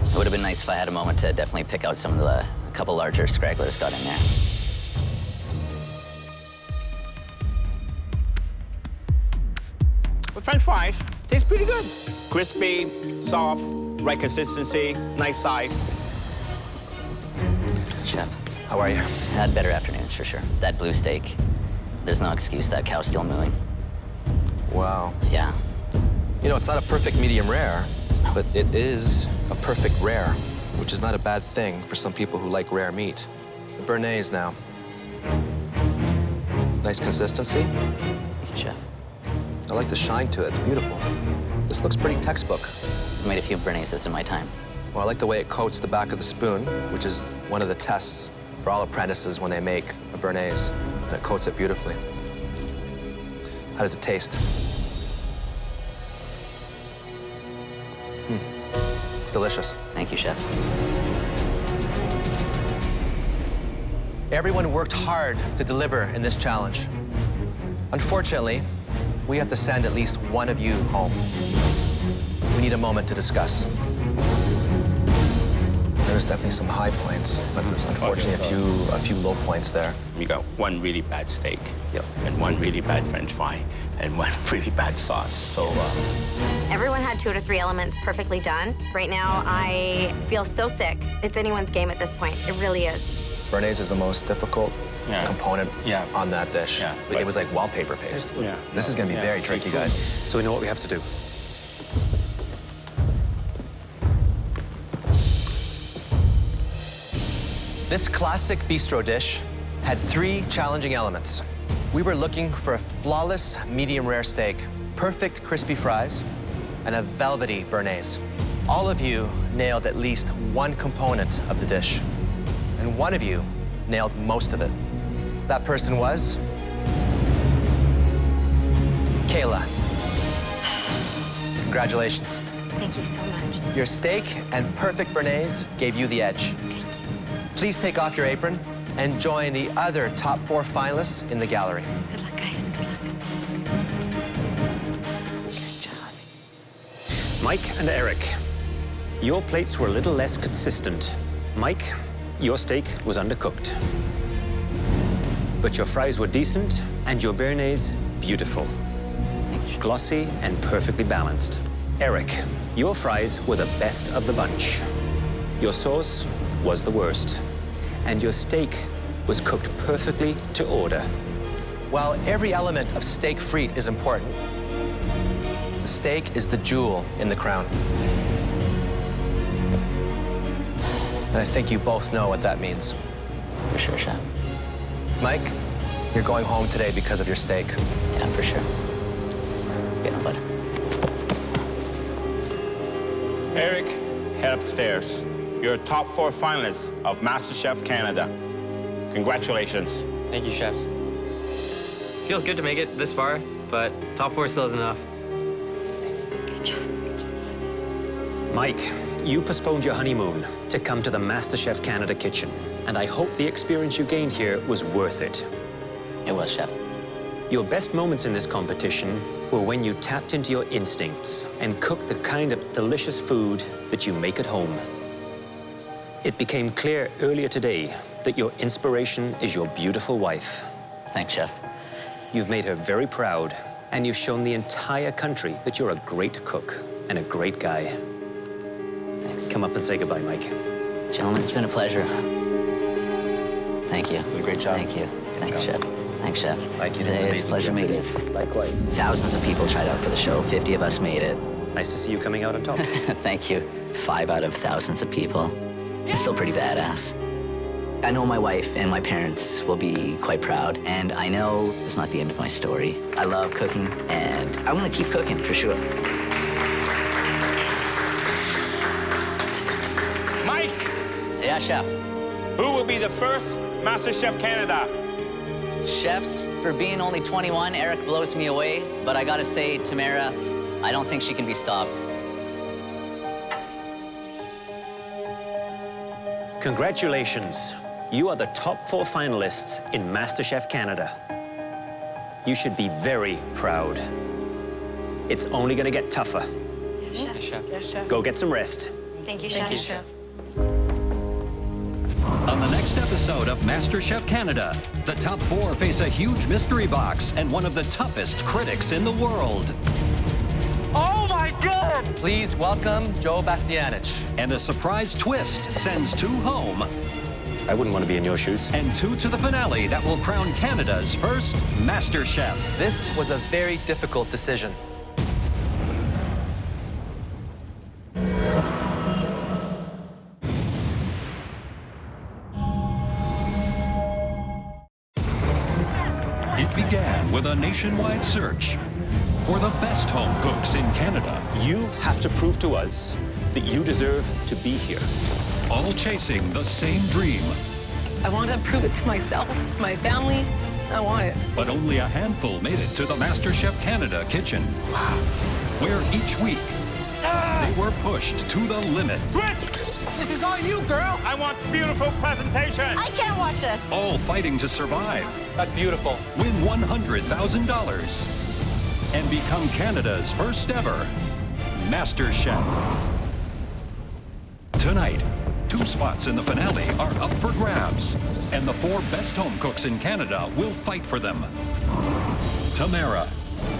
It would have been nice if I had a moment to definitely pick out some of the couple larger scragglers got in there. But French fries taste pretty good. Crispy, soft, right consistency, nice size. Chef. How are you? Had better afternoons for sure. That blue steak, there's no excuse. That cow's still mooing. Wow. Yeah. You know, it's not a perfect medium rare, but it is a perfect rare, which is not a bad thing for some people who like rare meat. The Béarnaise now. Nice consistency. Thank you, Chef. I like the shine to it. It's beautiful. This looks pretty textbook. I made a few Béarnaises in my time. Well, I like the way it coats the back of the spoon, which is one of the tests for all apprentices when they make a Béarnaise, and it coats it beautifully. How does it taste? It's delicious. Thank you, Chef. Everyone worked hard to deliver in this challenge. Unfortunately, we have to send at least one of you home. We need a moment to discuss. There was definitely some high points, but there was unfortunately a few low points there. You got one really bad steak, Yep. and one really bad French fry, and one really bad sauce. So, Everyone had 2 out of 3 elements perfectly done. Right now, I feel so sick. It's anyone's game at this point. It really is. Béarnaise is the most difficult component on that dish. Yeah, It was like wallpaper paste. Yeah. This is going to be very tricky, guys. So we know what we have to do. This classic bistro dish had 3 challenging elements. We were looking for a flawless medium rare steak, perfect crispy fries, and a velvety Béarnaise. All of you nailed at least one component of the dish, and one of you nailed most of it. That person was Kayla. Congratulations. Thank you so much. Your steak and perfect Béarnaise gave you the edge. Please take off your apron and join the other top 4 finalists in the gallery. Good luck, guys. Good luck. Mike and Eric, your plates were a little less consistent. Mike, your steak was undercooked. But your fries were decent, and your Béarnaise, beautiful. Glossy and perfectly balanced. Eric, your fries were the best of the bunch. Your sauce was the worst. And your steak was cooked perfectly to order. While every element of steak frite is important, the steak is the jewel in the crown. And I think you both know what that means. For sure, Chef. Mike, you're going home today because of your steak. Yeah, for sure. Get on, bud. Eric, head upstairs. You're top 4 finalists of MasterChef Canada. Congratulations. Thank you, chefs. Feels good to make it this far, but top 4 still isn't enough. Mike, you postponed your honeymoon to come to the MasterChef Canada kitchen, and I hope the experience you gained here was worth it. It was, Chef. Your best moments in this competition were when you tapped into your instincts and cooked the kind of delicious food that you make at home. It became clear earlier today that your inspiration is your beautiful wife. Thanks, Chef. You've made her very proud, and you've shown the entire country that you're a great cook and a great guy. Thanks. Come up and say goodbye, Mike. Gentlemen, it's been a pleasure. Thank you. Did a great job. Thank you. Thanks, Chef. Thanks, Chef. Mike, you did an It's a amazing pleasure job meeting today. you. Likewise. Thousands of people tried out for the show. 50 of us made it. Nice to see you coming out on top. Thank you. 5 out of thousands of people. It's still pretty badass. I know my wife and my parents will be quite proud, and I know it's not the end of my story. I love cooking, and I want to keep cooking for sure. Mike, Yeah, Chef. who will be the first MasterChef Canada? Chefs, for being only 21, Eric blows me away, but I gotta say, Tamara, I don't think she can be stopped. Congratulations. You are the top 4 finalists in MasterChef Canada. You should be very proud. It's only going to get tougher. Yes, chef. Yes, chef. Go get some rest. Thank you, Thank Chef. you, chef. On the next episode of MasterChef Canada, the top 4 face a huge mystery box and one of the toughest critics in the world. Oh my God! Please welcome Joe Bastianich. And a surprise twist sends 2 home. I wouldn't want to be in your shoes. And 2 to the finale that will crown Canada's first MasterChef. This was a very difficult decision. It began with a nationwide search for the best home cooks in Canada. You have to prove to us that you deserve to be here. All chasing the same dream. I want to prove it to myself, to my family. I want it. But only a handful made it to the MasterChef Canada kitchen. Wow. Where each week, they were pushed to the limit. Switch! This is all you, girl. I want beautiful presentation. I can't watch this. All fighting to survive. That's beautiful. Win $100,000 and become Canada's first ever MasterChef. Tonight, 2 spots in the finale are up for grabs, and the 4 best home cooks in Canada will fight for them. Tamara.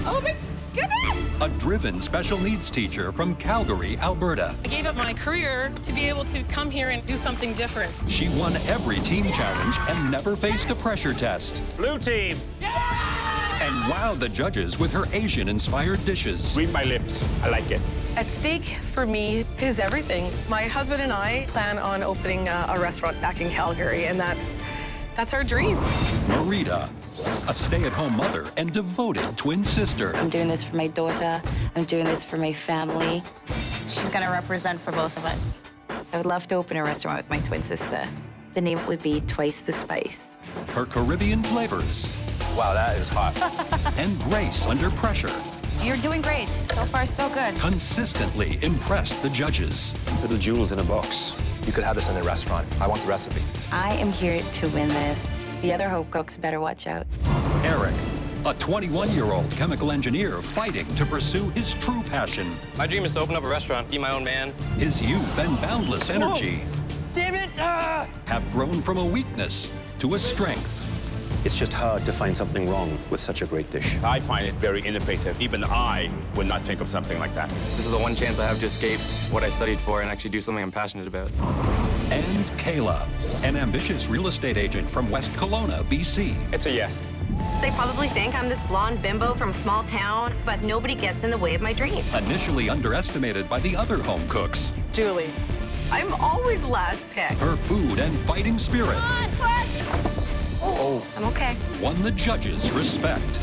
Oh my goodness! A driven special needs teacher from Calgary, Alberta. I gave up my career to be able to come here and do something different. She won every team challenge and never faced a pressure test. Blue team. And wowed the judges with her Asian-inspired dishes. Read my lips. I like it. At stake for me is everything. My husband and I plan on opening a restaurant back in Calgary, and that's our dream. Marita, a stay-at-home mother and devoted twin sister. I'm doing this for my daughter. I'm doing this for my family. She's gonna represent for both of us. I would love to open a restaurant with my twin sister. The name would be Twice the Spice. Her Caribbean flavors. Wow, that is hot. And grace under pressure. You're doing great. So far, so good. Consistently impressed the judges. Little jewels in a box. You could have this in the restaurant. I want the recipe. I am here to win this. The other home cooks better watch out. Eric, a 21-year-old chemical engineer fighting to pursue his true passion. My dream is to open up a restaurant, be my own man. His youth and boundless energy Damn it! have grown from a weakness to a strength. It's just hard to find something wrong with such a great dish. I find it very innovative. Even I would not think of something like that. This is the one chance I have to escape what I studied for and actually do something I'm passionate about. And Kayla, an ambitious real estate agent from West Kelowna, BC. It's a yes. They probably think I'm this blonde bimbo from small town, but nobody gets in the way of my dreams. Initially underestimated by the other home cooks, Julie, I'm always last pick. her food and fighting spirit I'm okay. won the judges' respect.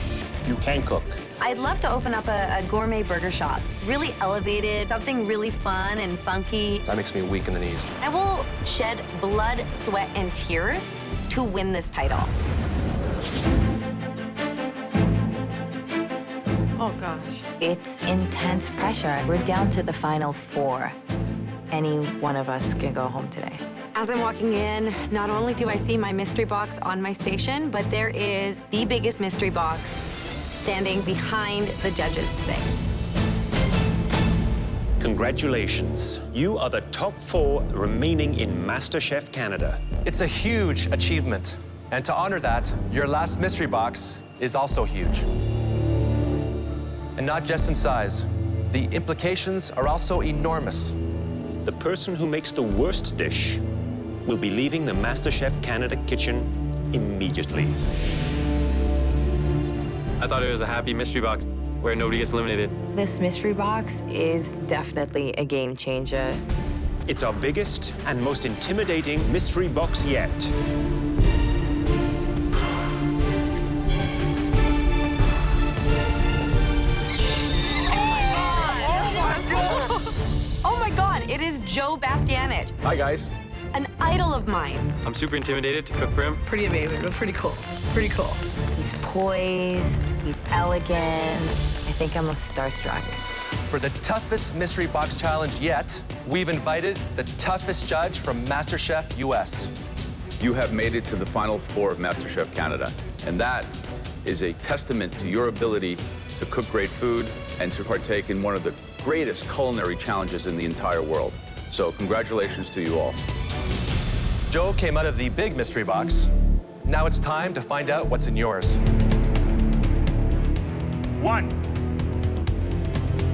You can cook. I'd love to open up a gourmet burger shop. Really elevated, something really fun and funky. That makes me weak in the knees. I will shed blood, sweat, and tears to win this title. Oh, gosh. It's intense pressure. We're down to the final 4. Any one of us can go home today. As I'm walking in, not only do I see my mystery box on my station, but there is the biggest mystery box standing behind the judges today. Congratulations. You are the top 4 remaining in MasterChef Canada. It's a huge achievement. And to honor that, your last mystery box is also huge. And not just in size. The implications are also enormous. The person who makes the worst dish will be leaving the MasterChef Canada kitchen immediately. I thought it was a happy mystery box where nobody gets eliminated. This mystery box is definitely a game changer. It's our biggest and most intimidating mystery box yet. Oh my God, it is Joe Bastianich, Hi, guys. an idol of mine. I'm super intimidated to cook for him. Pretty amazing. That's pretty cool. Pretty cool. He's poised, he's elegant. I think I'm starstruck. For the toughest mystery box challenge yet, we've invited the toughest judge from MasterChef US. You have made it to the final four of MasterChef Canada, and that is a testament to your ability to cook great food and to partake in one of the greatest culinary challenges in the entire world. So congratulations to you all. Joe came out of the big mystery box. Now it's time to find out what's in yours. 1,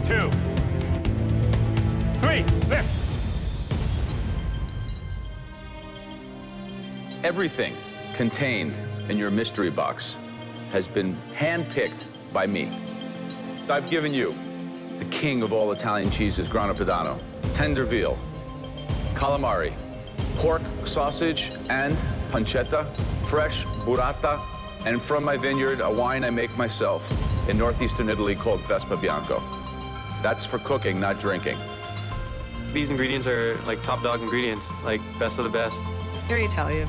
2, 3, lift. Everything contained in your mystery box has been handpicked by me. I've given you the king of all Italian cheeses, grana padano, tender veal, calamari, pork, sausage, and pancetta, fresh burrata, and from my vineyard, a wine I make myself in northeastern Italy called Vespa Bianco. That's for cooking, not drinking. These ingredients are like top dog ingredients, like best of the best. Very Italian.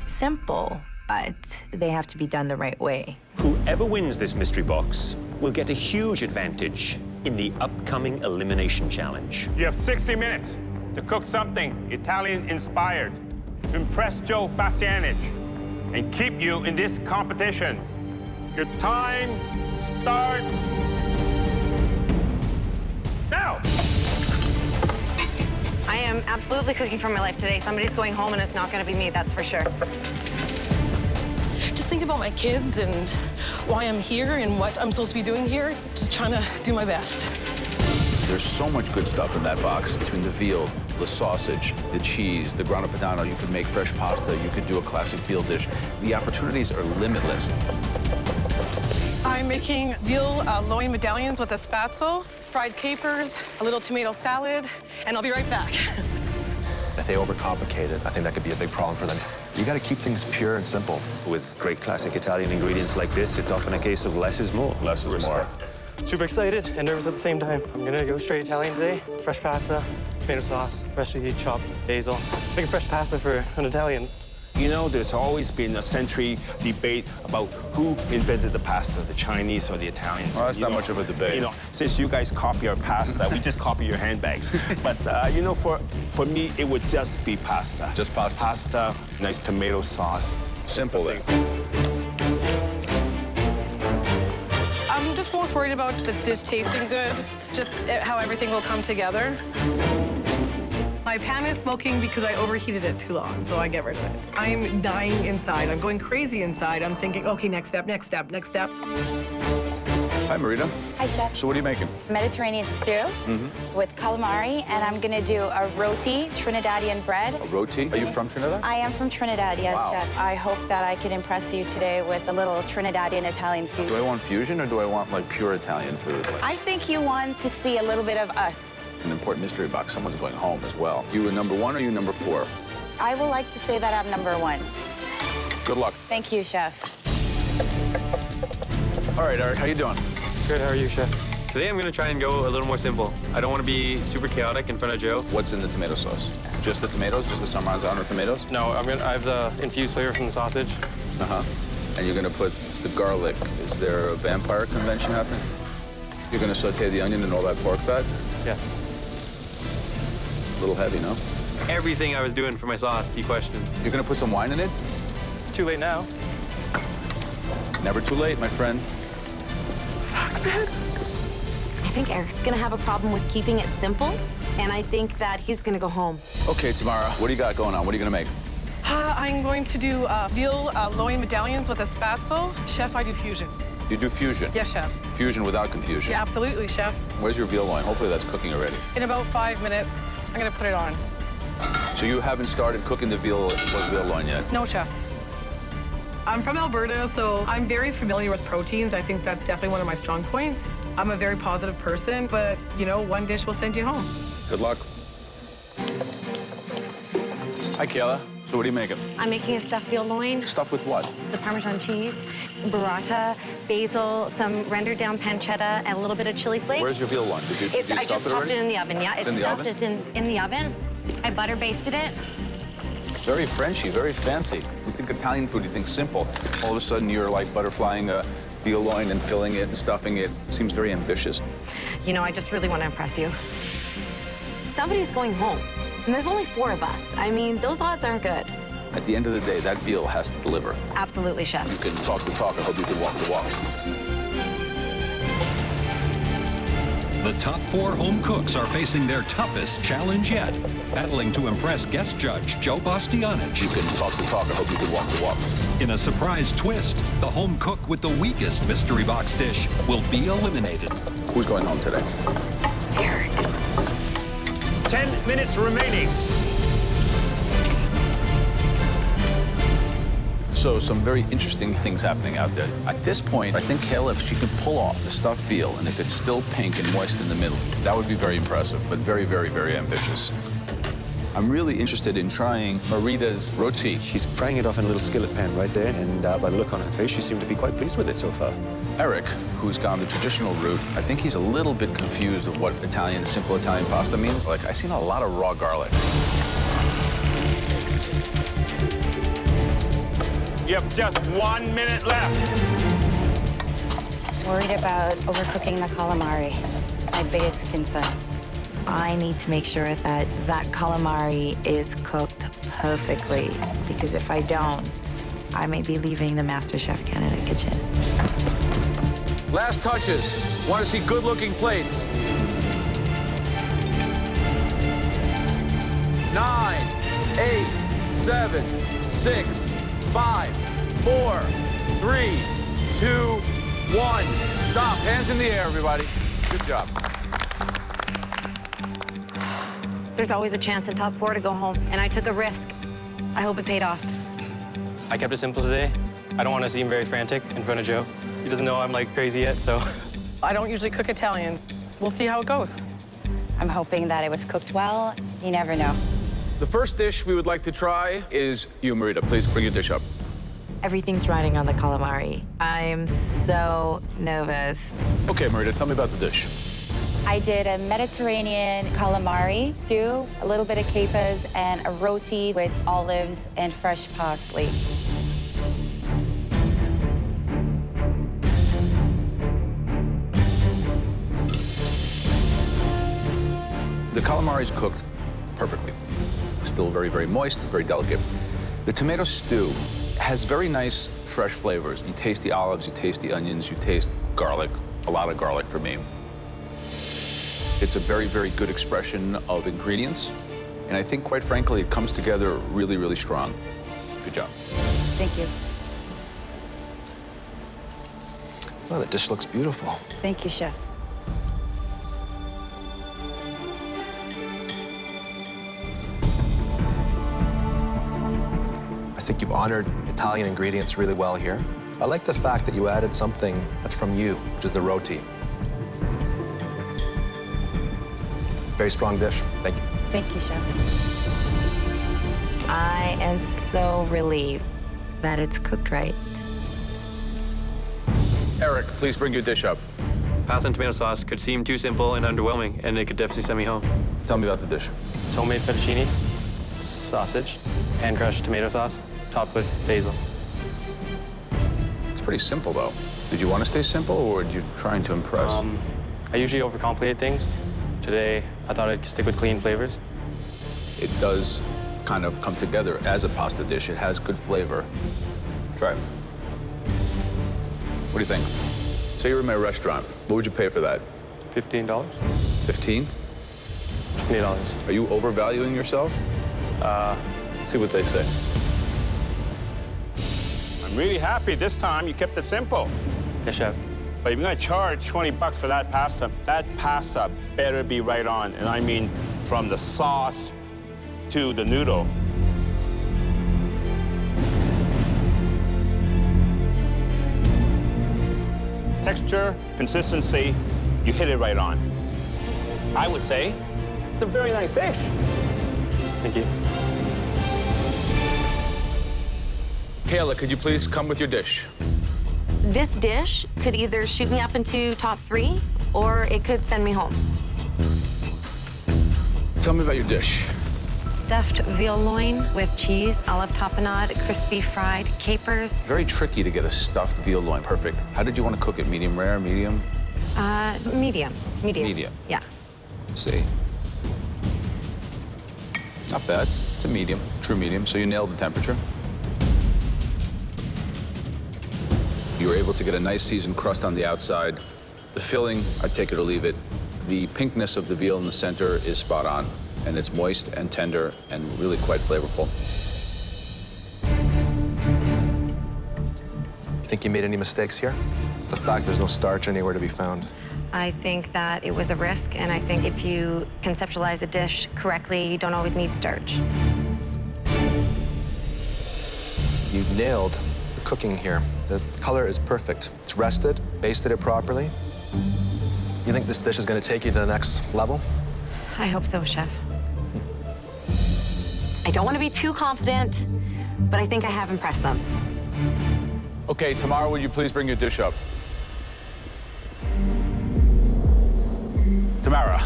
Simple, but they have to be done the right way. Whoever wins this mystery box will get a huge advantage in the upcoming elimination challenge. You have 60 minutes to cook something Italian-inspired to impress Joe Bastianich and keep you in this competition. Your time starts now. I am absolutely cooking for my life today. Somebody's going home and it's not gonna be me, that's for sure. Just think about my kids and why I'm here and what I'm supposed to be doing here. Just trying to do my best. There's so much good stuff in that box, between the veal, the sausage, the cheese, the grana padano. You could make fresh pasta. You could do a classic veal dish. The opportunities are limitless. I'm making veal loin medallions with a spatzel, fried capers, a little tomato salad, and I'll be right back. If they overcomplicate it, I think that could be a big problem for them. You gotta keep things pure and simple. With great classic Italian ingredients like this, it's often a case of less is more. Less is more. Super excited and nervous at the same time. I'm gonna go straight Italian today. Fresh pasta, tomato sauce, freshly chopped basil. Make a fresh pasta for an Italian. You know, there's always been a century debate about who invented the pasta, the Chinese or the Italians. Well, that's not much of a debate. You know, since you guys copy our pasta, we just copy your handbags. But, you know, for me, it would just be pasta. Just pasta? Pasta, nice tomato sauce. Simple then. I'm just most worried about the dish tasting good. It's just how everything will come together. My pan is smoking because I overheated it too long, so I get rid of it. I'm dying inside. I'm going crazy inside. I'm thinking, okay, next step, next step, next step. Hi, Marita. Hi, Chef. So what are you making? Mediterranean stew with calamari, and I'm gonna do a roti, Trinidadian bread. A roti? Are you from Trinidad? I am from Trinidad, yes, Wow. Chef. I hope that I can impress you today with a little Trinidadian Italian Do I fusion. want fusion or do I want like pure Italian food? I think you want to see a little bit of us. An important mystery box. Someone's going home as well. You a number one or you number four? I would like to say that I'm number one. Good luck. Thank you, Chef. All right, Eric, how you doing? Good, how are you, Chef? Today I'm gonna try and go a little more simple. I don't wanna be super chaotic in front of Joe. What's in the tomato sauce? Just the tomatoes? Just the Parmesan tomatoes? No, I have the infused flavor from the sausage. Uh-huh. And you're gonna put the garlic. Is there a vampire convention happening? You're gonna saute the onion and all that pork fat? Yes. A little heavy, no? Everything I was doing for my sauce, he questioned. You're gonna put some wine in it? It's too late now. Never too late, my friend. I think Eric's gonna have a problem with keeping it simple, and I think that he's gonna go home. Okay, Tamara, what do you got going on? What are you gonna make? I'm going to do veal loin medallions with a spatzel. Chef, I do fusion. You do fusion? Yes, Chef. Fusion without confusion? Yeah, absolutely, Chef. Where's your veal loin? Hopefully that's cooking already. In about 5 minutes, I'm gonna put it on. So you haven't started cooking the veal loin yet? No, Chef. I'm from Alberta, so I'm very familiar with proteins. I think that's definitely one of my strong points. I'm a very positive person, but, you know, one dish will send you home. Good luck. Hi, Kayla. So what are you making? I'm making a stuffed veal loin. Stuffed with what? The Parmesan cheese, burrata, basil, some rendered down pancetta, and a little bit of chili flake. Where's your veal loin? Did you I just stuff it popped already? it in the oven, yeah. It's in the stuffed, oven? it's in the oven. I butter basted it. Very Frenchy, very fancy. You think Italian food, you think simple. All of a sudden you're like butterflying a veal loin and filling it and stuffing it. Seems very ambitious. You know, I just really want to impress you. Somebody's going home, and there's only 4 of us. I mean, those odds aren't good. At the end of the day, that veal has to deliver. Absolutely, Chef. You can talk the talk. I hope you can walk the walk. The top 4 home cooks are facing their toughest challenge yet, battling to impress guest judge Joe Bastianich. You can talk the talk. I hope you can walk the walk. In a surprise twist, the home cook with the weakest mystery box dish will be eliminated. Who's going home today? Eric. 10 minutes remaining. So some very interesting things happening out there. At this point, I think Kayla, if she could pull off the stuffed veal and if it's still pink and moist in the middle, that would be very impressive, but very, very, very ambitious. I'm really interested in trying Marita's roti. She's frying it off in a little skillet pan right there, and by the look on her face, she seemed to be quite pleased with it so far. Eric, who's gone the traditional route, I think he's a little bit confused of what Italian, simple Italian pasta means. Like, I've seen a lot of raw garlic. You have just 1 minute left. Worried about overcooking the calamari. It's my biggest concern. I need to make sure that that calamari is cooked perfectly, because if I don't, I may be leaving the MasterChef Canada kitchen. Last touches. Want to see good-looking plates. 9, 8, 7, 6, 5, 4, 3, 2, 1. Stop. Hands in the air, everybody. Good job. There's always a chance in top 4 to go home, and I took a risk. I hope it paid off. I kept it simple today. I don't want to seem very frantic in front of Joe. He doesn't know I'm like crazy yet, so. I don't usually cook Italian. We'll see how it goes. I'm hoping that it was cooked well. You never know. The first dish we would like to try is you, Marita. Please bring your dish up. Everything's riding on the calamari. I'm so nervous. Okay, Marita, tell me about the dish. I did a Mediterranean calamari stew, a little bit of capers, and a roti with olives and fresh parsley. The calamari is cooked perfectly. Still very, very moist, very delicate. The tomato stew has very nice, fresh flavors. You taste the olives, you taste the onions, you taste garlic, a lot of garlic for me. It's a very, very good expression of ingredients. And I think, quite frankly, it comes together really, really strong. Good job. Thank you. Well, the dish looks beautiful. Thank you, Chef. I think you've honored Italian ingredients really well here. I like the fact that you added something that's from you, which is the roti. Very strong dish. Thank you. Thank you, Chef. I am so relieved that it's cooked right. Eric, please bring your dish up. Pasta and tomato sauce could seem too simple and underwhelming, and it could definitely send me home. Tell me about the dish. It's homemade fettuccine, sausage, hand-crushed tomato sauce, topped with basil. It's pretty simple, though. Did you want to stay simple, or were you trying to impress? I usually overcomplicate things. Today, I thought I'd stick with clean flavors. It does kind of come together as a pasta dish. It has good flavor. Try it. What do you think? Say you're in my restaurant. What would you pay for that? $15. 15? $20. Are you overvaluing yourself? See what they say. I'm really happy this time you kept it simple. Yes, Chef. But if you're gonna charge $20 for that pasta better be right on. And I mean from the sauce to the noodle. Texture, consistency, you hit it right on. I would say it's a very nice dish. Thank you. Kayla, could you please come with your dish? This dish could either shoot me up into top 3, or it could send me home. Tell me about your dish. It's stuffed veal loin with cheese, olive tapenade, crispy fried capers. Very tricky to get a stuffed veal loin perfect. How did you want to cook it? Medium rare, medium? Medium. Medium. Yeah. Let's see. Not bad. It's a medium, true medium, so you nailed the temperature. You were able to get a nice seasoned crust on the outside. The filling, I take it or leave it. The pinkness of the veal in the center is spot on, and it's moist and tender and really quite flavorful. You think you made any mistakes here? The fact there's no starch anywhere to be found. I think that it was a risk, and I think if you conceptualize a dish correctly, you don't always need starch. You nailed the cooking here. The color is perfect. It's rested, basted it properly. You think this dish is going to take you to the next level? I hope so, Chef. I don't want to be too confident, but I think I have impressed them. Okay, Tamara, would you please bring your dish up? Tamara,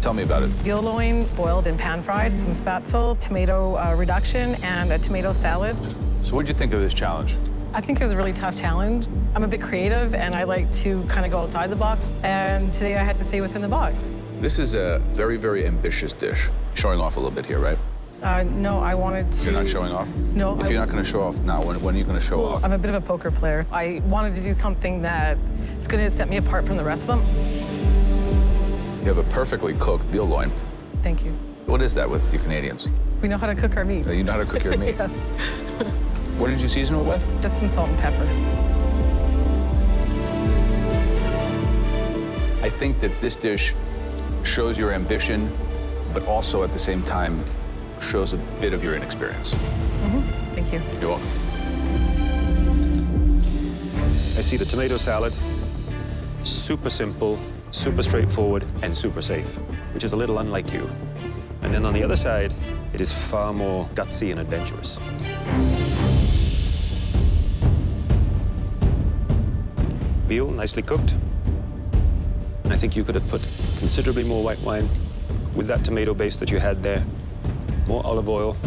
tell me about it. Veal loin boiled and pan-fried, some spatzel, tomato reduction, and a tomato salad. So what did you think of this challenge? I think it was a really tough challenge. I'm a bit creative, and I like to kind of go outside the box, and today I had to stay within the box. This is a very, very ambitious dish. Showing off a little bit here, right? No, I wanted to... You're not showing off? No. If you're not going to show off now, when are you going to show off? I'm a bit of a poker player. I wanted to do something that is going to set me apart from the rest of them. You have a perfectly cooked veal loin. Thank you. What is that with you Canadians? We know how to cook our meat. You know how to cook your meat? Yeah. What did you season it with? Just some salt and pepper. I think that this dish shows your ambition, but also at the same time shows a bit of your inexperience. Mm-hmm. Thank you. You're welcome. I see the tomato salad. Super simple, super straightforward, and super safe, which is a little unlike you. And then on the other side, it is far more gutsy and adventurous. Veal, nicely cooked. I think you could have put considerably more white wine with that tomato base that you had there, more olive oil,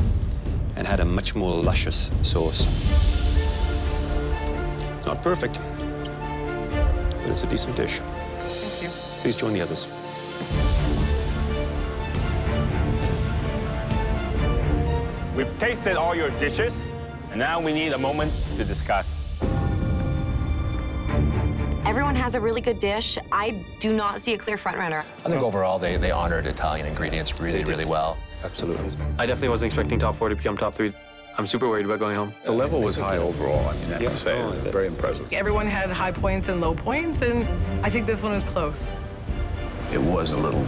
and had a much more luscious sauce. It's not perfect, but it's a decent dish. Thank you. Please join the others. We've tasted all your dishes, and now we need a moment to discuss. Everyone has a really good dish. I do not see a clear frontrunner. I think overall they honored Italian ingredients really, really well. Absolutely. I definitely wasn't expecting top 4 to become top 3. I'm super worried about going home. The level was high overall, I mean, I have to say. Very impressive. Everyone had high points and low points, and I think this one was close. It was a little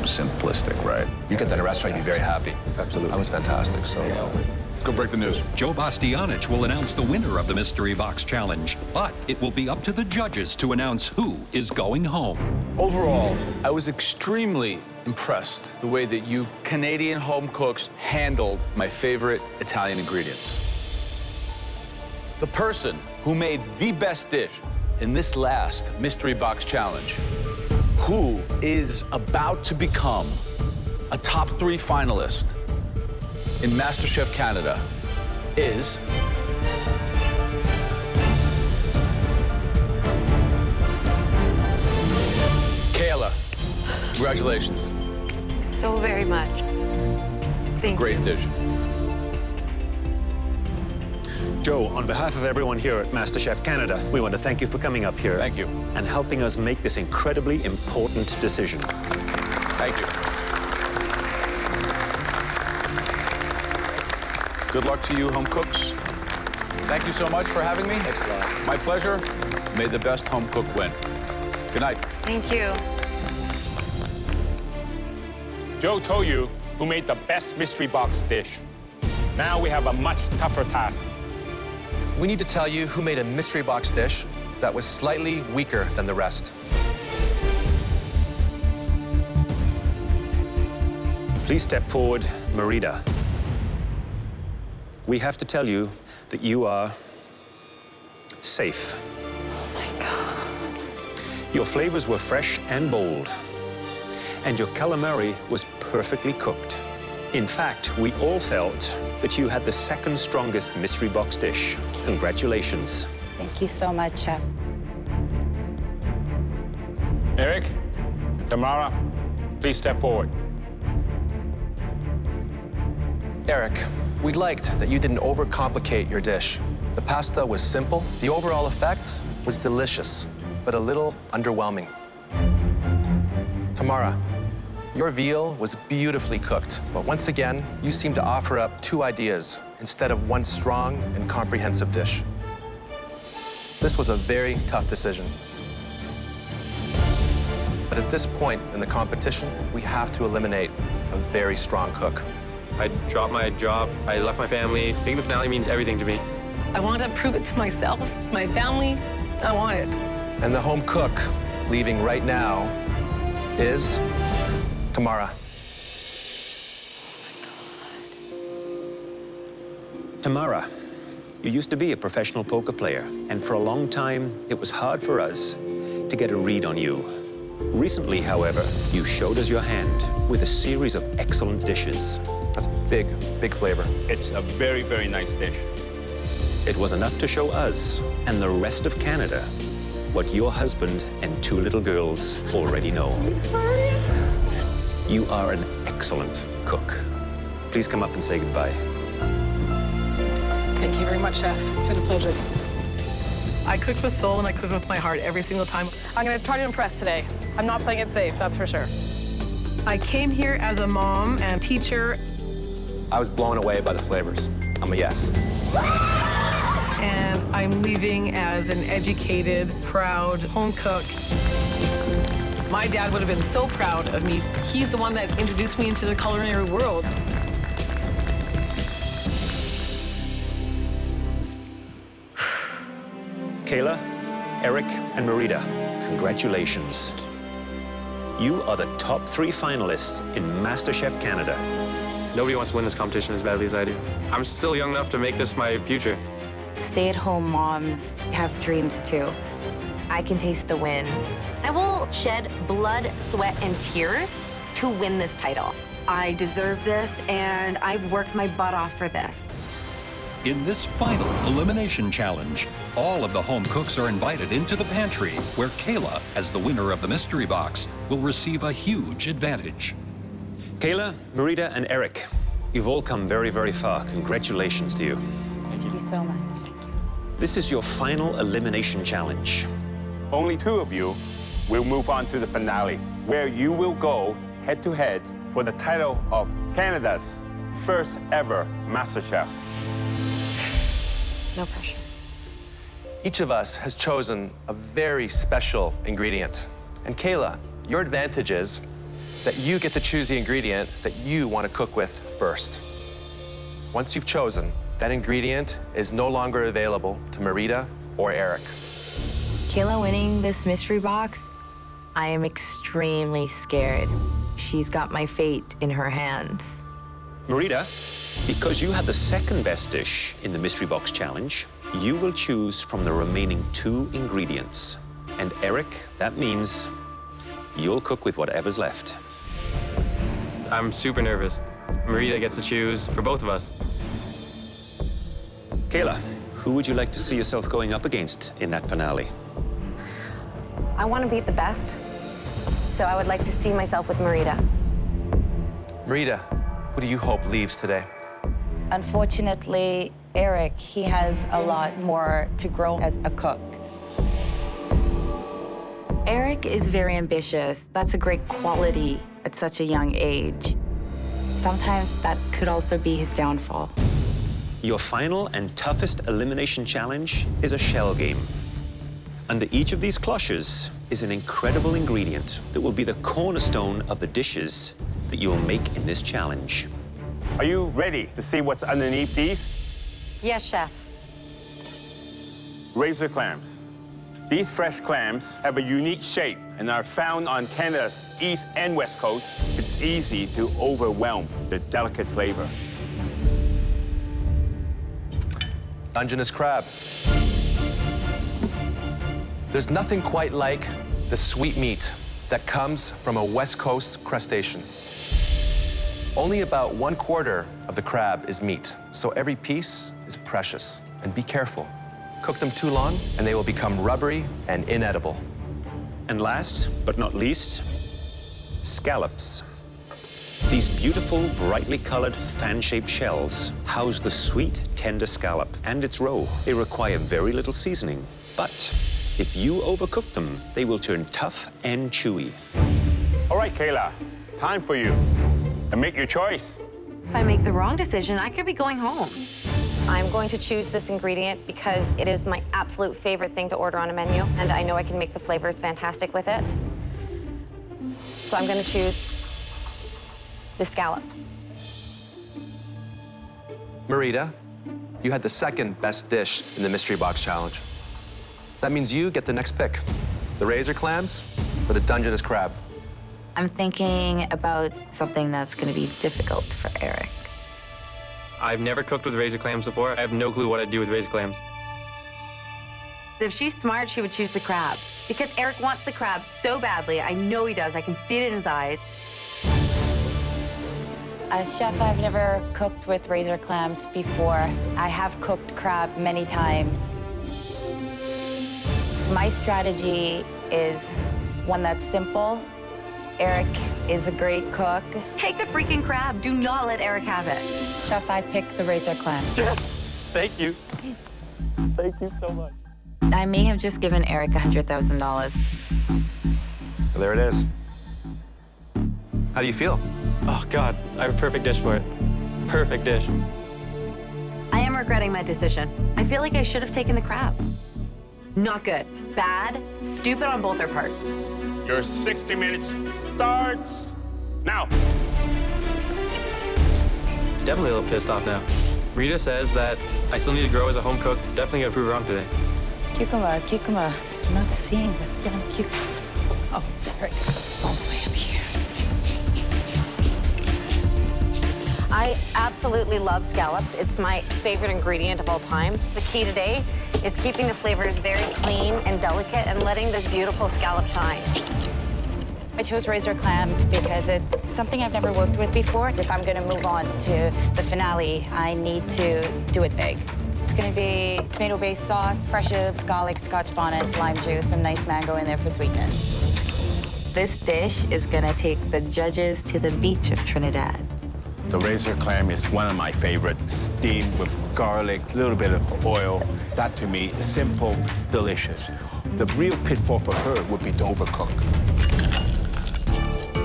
simplistic, right? You get that at a restaurant, you'd be very happy. Absolutely. That was fantastic, so... Let's go break the news. Joe Bastianich will announce the winner of the Mystery Box Challenge, but it will be up to the judges to announce who is going home. Overall, I was extremely impressed the way that you Canadian home cooks handled my favorite Italian ingredients. The person who made the best dish in this last Mystery Box Challenge, who is about to become a top 3 finalist in MasterChef Canada, is Kayla. Congratulations. So very much. Thank you. Great dish. Joe, on behalf of everyone here at MasterChef Canada, we want to thank you for coming up here. Thank you. And helping us make this incredibly important decision. Thank you. Good luck to you, home cooks. Thank you so much for having me. Thanks a lot. My pleasure. May the best home cook win. Good night. Thank you. Joe told you who made the best mystery box dish. Now we have a much tougher task. We need to tell you who made a mystery box dish that was slightly weaker than the rest. Please step forward, Merida. We have to tell you that you are safe. Oh my God. Your flavors were fresh and bold, and your calamari was perfectly cooked. In fact, we all felt that you had the second strongest mystery box dish. Congratulations. Thank you so much, Chef. Eric, Tamara, please step forward. Eric, we liked that you didn't overcomplicate your dish. The pasta was simple. The overall effect was delicious, but a little underwhelming. Tamara, your veal was beautifully cooked, but once again, you seem to offer up two ideas instead of one strong and comprehensive dish. This was a very tough decision. But at this point in the competition, we have to eliminate a very strong cook. I dropped my job, I left my family. Being the finale means everything to me. I want to prove it to myself, my family. I want it. And the home cook leaving right now is Tamara. Tamara, you used to be a professional poker player, and for a long time, it was hard for us to get a read on you. Recently, however, you showed us your hand with a series of excellent dishes. That's big, big flavor. It's a very, very nice dish. It was enough to show us and the rest of Canada what your husband and two little girls already know. You are an excellent cook. Please come up and say goodbye. Thank you very much, Chef. It's been a pleasure. I cook with soul and I cook with my heart every single time. I'm gonna try to impress today. I'm not playing it safe, that's for sure. I came here as a mom and teacher. I was blown away by the flavors. I'm a yes. And I'm leaving as an educated, proud home cook. My dad would have been so proud of me. He's the one that introduced me into the culinary world. Kayla, Eric, and Marita, congratulations. You are the top 3 finalists in MasterChef Canada. Nobody wants to win this competition as badly as I do. I'm still young enough to make this my future. Stay-at-home moms have dreams too. I can taste the win. I will shed blood, sweat, and tears to win this title. I deserve this, and I've worked my butt off for this. In this final elimination challenge, all of the home cooks are invited into the pantry, where Kayla, as the winner of the mystery box, will receive a huge advantage. Kayla, Marita, and Eric, you've all come very, very far. Congratulations to you. Thank you so much. This is your final elimination challenge. Only 2 of you will move on to the finale, where you will go head-to-head for the title of Canada's first ever MasterChef. No pressure. Each of us has chosen a very special ingredient. And Kayla, your advantage is that you get to choose the ingredient that you want to cook with first. Once you've chosen, that ingredient is no longer available to Marita or Eric. Kayla winning this mystery box, I am extremely scared. She's got my fate in her hands. Marita, because you had the second best dish in the mystery box challenge, you will choose from the remaining 2 ingredients. And Eric, that means you'll cook with whatever's left. I'm super nervous. Marita gets to choose for both of us. Kayla, who would you like to see yourself going up against in that finale? I want to beat the best, so I would like to see myself with Marita. Marita, who do you hope leaves today? Unfortunately, Eric, he has a lot more to grow as a cook. Eric is very ambitious. That's a great quality at such a young age. Sometimes that could also be his downfall. Your final and toughest elimination challenge is a shell game. Under each of these cloches is an incredible ingredient that will be the cornerstone of the dishes that you'll make in this challenge. Are you ready to see what's underneath these? Yes, Chef. Razor clams. These fresh clams have a unique shape and are found on Canada's east and west coast. It's easy to overwhelm the delicate flavor. Dungeness crab. There's nothing quite like the sweet meat that comes from a West Coast crustacean. Only about 1/4 of the crab is meat, so every piece is precious. And be careful. Cook them too long, and they will become rubbery and inedible. And last but not least, scallops. These beautiful, brightly colored, fan-shaped shells house the sweet, tender scallop and its roe. They require very little seasoning, but if you overcook them, they will turn tough and chewy. All right, Kayla, time for you to make your choice. If I make the wrong decision, I could be going home. I'm going to choose this ingredient because it is my absolute favorite thing to order on a menu, and I know I can make the flavors fantastic with it. So I'm going to choose the scallop. Marita, you had the second best dish in the Mystery Box Challenge. That means you get the next pick. The razor clams or the Dungeness crab? I'm thinking about something that's going to be difficult for Eric. I've never cooked with razor clams before. I have no clue what I'd do with razor clams. If she's smart, she would choose the crab. Because Eric wants the crab so badly. I know he does. I can see it in his eyes. Chef, I've never cooked with razor clams before. I have cooked crab many times. My strategy is one that's simple. Eric is a great cook. Take the freaking crab. Do not let Eric have it. Chef, I picked the razor clams. Yes, thank you. Thank you so much. I may have just given Eric $100,000. There it is. How do you feel? Oh, God, I have a perfect dish for it. Perfect dish. I am regretting my decision. I feel like I should have taken the crab. Not good. Bad. Stupid on both our parts. Your 60 minutes starts now. Definitely a little pissed off now. Rita says that I still need to grow as a home cook. Definitely gonna prove her wrong today. Cucumber, cucumber. I'm not seeing this damn cucumber. Oh, sorry. All the way up here. I absolutely love scallops. It's my favorite ingredient of all time. The key today is keeping the flavors very clean and delicate and letting this beautiful scallop shine. I chose razor clams because it's something I've never worked with before. If I'm gonna move on to the finale, I need to do it big. It's gonna be tomato-based sauce, fresh herbs, garlic, scotch bonnet, lime juice, some nice mango in there for sweetness. This dish is gonna take the judges to the beach of Trinidad. The razor clam is one of my favorites. Steamed with garlic, a little bit of oil. That, to me, is simple, delicious. The real pitfall for her would be to overcook.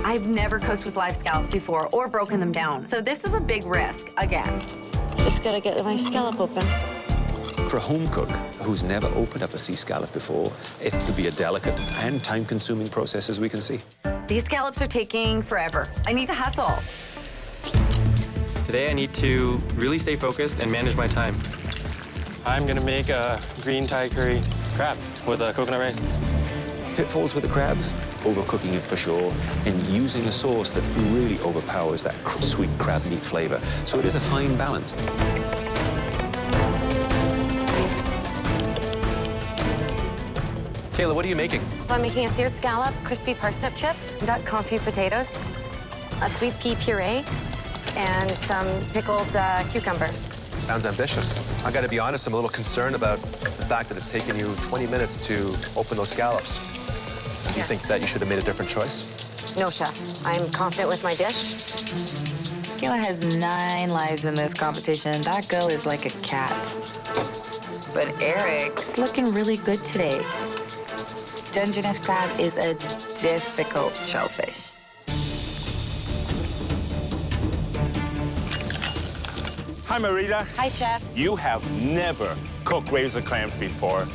I've never cooked with live scallops before or broken them down. So this is a big risk, again. Just gotta get my scallop open. For a home cook who's never opened up a sea scallop before, it could be a delicate and time-consuming process, as we can see. These scallops are taking forever. I need to hustle. Today I need to really stay focused and manage my time. I'm gonna make a green Thai curry crab with a coconut rice. Pitfalls with the crabs, overcooking it for sure, and using a sauce that really overpowers that sweet crab meat flavor. So it is a fine balance. Kayla, what are you making? I'm making a seared scallop, crispy parsnip chips, duck confit potatoes, a sweet pea puree, and some pickled cucumber. Sounds ambitious. I gotta be honest, I'm a little concerned about the fact that it's taken you 20 minutes to open those scallops. Do you think that you should have made a different choice? No, chef. I'm confident with my dish. Kayla has 9 lives in this competition. That girl is like a cat. But Eric's looking really good today. Dungeness crab is a difficult shellfish. Hi, Marita. Hi, Chef. You have never cooked razor clams before.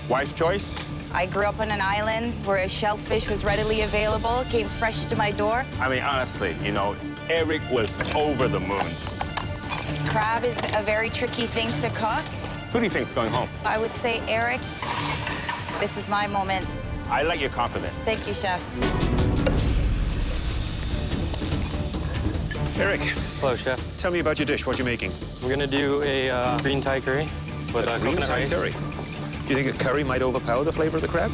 Wise choice? I grew up on an island where a shellfish was readily available, came fresh to my door. I mean, honestly, you know, Eric was over the moon. Crab is a very tricky thing to cook. Who do you think's going home? I would say Eric. This is my moment. I like your confidence. Thank you, Chef. Eric. Hello, Chef. Tell me about your dish. What you making? We're gonna do a green Thai curry with a green coconut Thai rice. curry. Do you think a curry might overpower the flavor of the crab?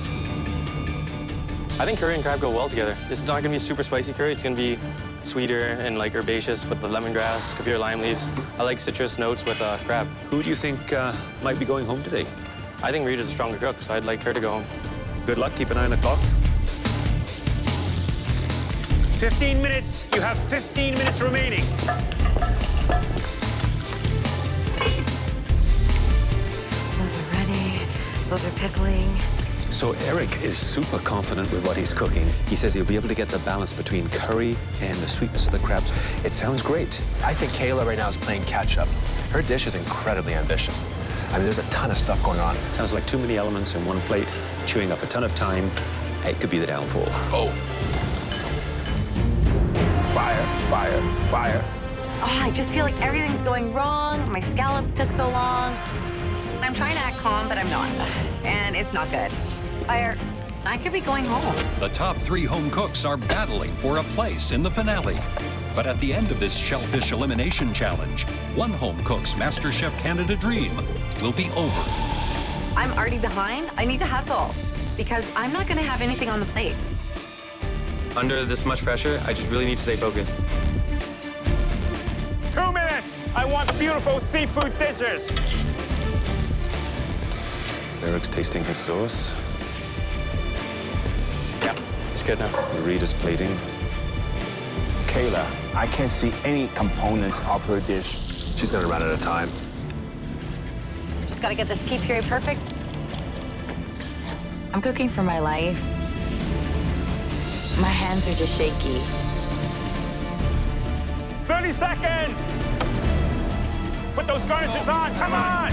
I think curry and crab go well together. It's not gonna be a super spicy curry. It's gonna be sweeter and like herbaceous with the lemongrass, kaffir lime leaves. I like citrus notes with crab. Who do you think might be going home today? I think Rita's a stronger cook, so I'd like her to go home. Good luck. Keep an eye on the clock. 15 minutes. You have 15 minutes remaining. Those are ready. Those are pickling. So Eric is super confident with what he's cooking. He says he'll be able to get the balance between curry and the sweetness of the crabs. It sounds great. I think Kayla right now is playing catch-up. Her dish is incredibly ambitious. I mean, there's a ton of stuff going on. Sounds like too many elements in one plate, chewing up a ton of time. It could be the downfall. Oh. Fire, fire, fire. Oh, I just feel like everything's going wrong. My scallops took so long. I'm trying to act calm, but I'm not. And it's not good. I could be going home. The top 3 home cooks are battling for a place in the finale. But at the end of this shellfish elimination challenge, one home cook's MasterChef Canada dream will be over. I'm already behind. I need to hustle because I'm not going to have anything on the plate. Under this much pressure, I just really need to stay focused. 2 minutes. I want beautiful seafood dishes. Eric's tasting his sauce. Yeah, it's good now. Rita's plating. Kayla, I can't see any components of her dish. She's gonna run out of time. Just gotta get this pea puree perfect. I'm cooking for my life. My hands are just shaky. 30 seconds. Put those garnishes on. Come on.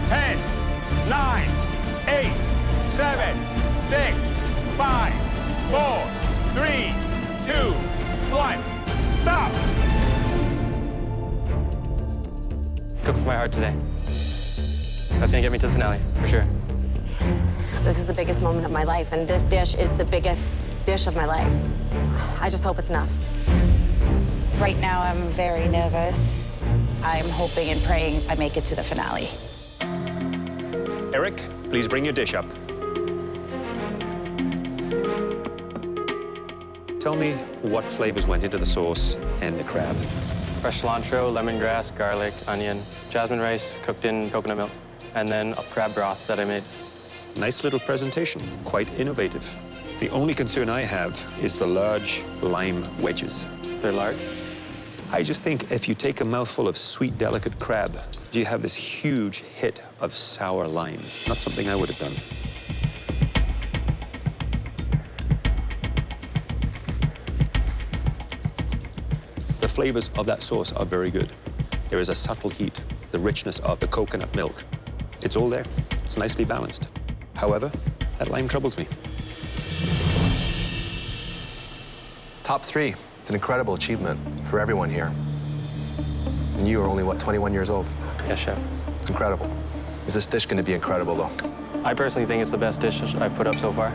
10, 9, 8, 7, 6, 5, 4, 3, 2, 1. Stop. Cook with my heart today. That's gonna get me to the finale, for sure. This is the biggest moment of my life, and this dish is the biggest dish of my life. I just hope it's enough. Right now, I'm very nervous. I'm hoping and praying I make it to the finale. Eric, please bring your dish up. Tell me what flavors went into the sauce and the crab. Fresh cilantro, lemongrass, garlic, onion, jasmine rice cooked in coconut milk, and then a crab broth that I made. Nice little presentation, quite innovative. The only concern I have is the large lime wedges. They're large? I just think if you take a mouthful of sweet, delicate crab, you have this huge hit of sour lime. Not something I would have done. The flavors of that sauce are very good. There is a subtle heat, the richness of the coconut milk. It's all there. It's nicely balanced. However, that lime troubles me. Top 3. It's an incredible achievement for everyone here. And you are only, what, 21 years old? Yes, chef. It's incredible. Is this dish gonna be incredible, though? I personally think it's the best dish I've put up so far.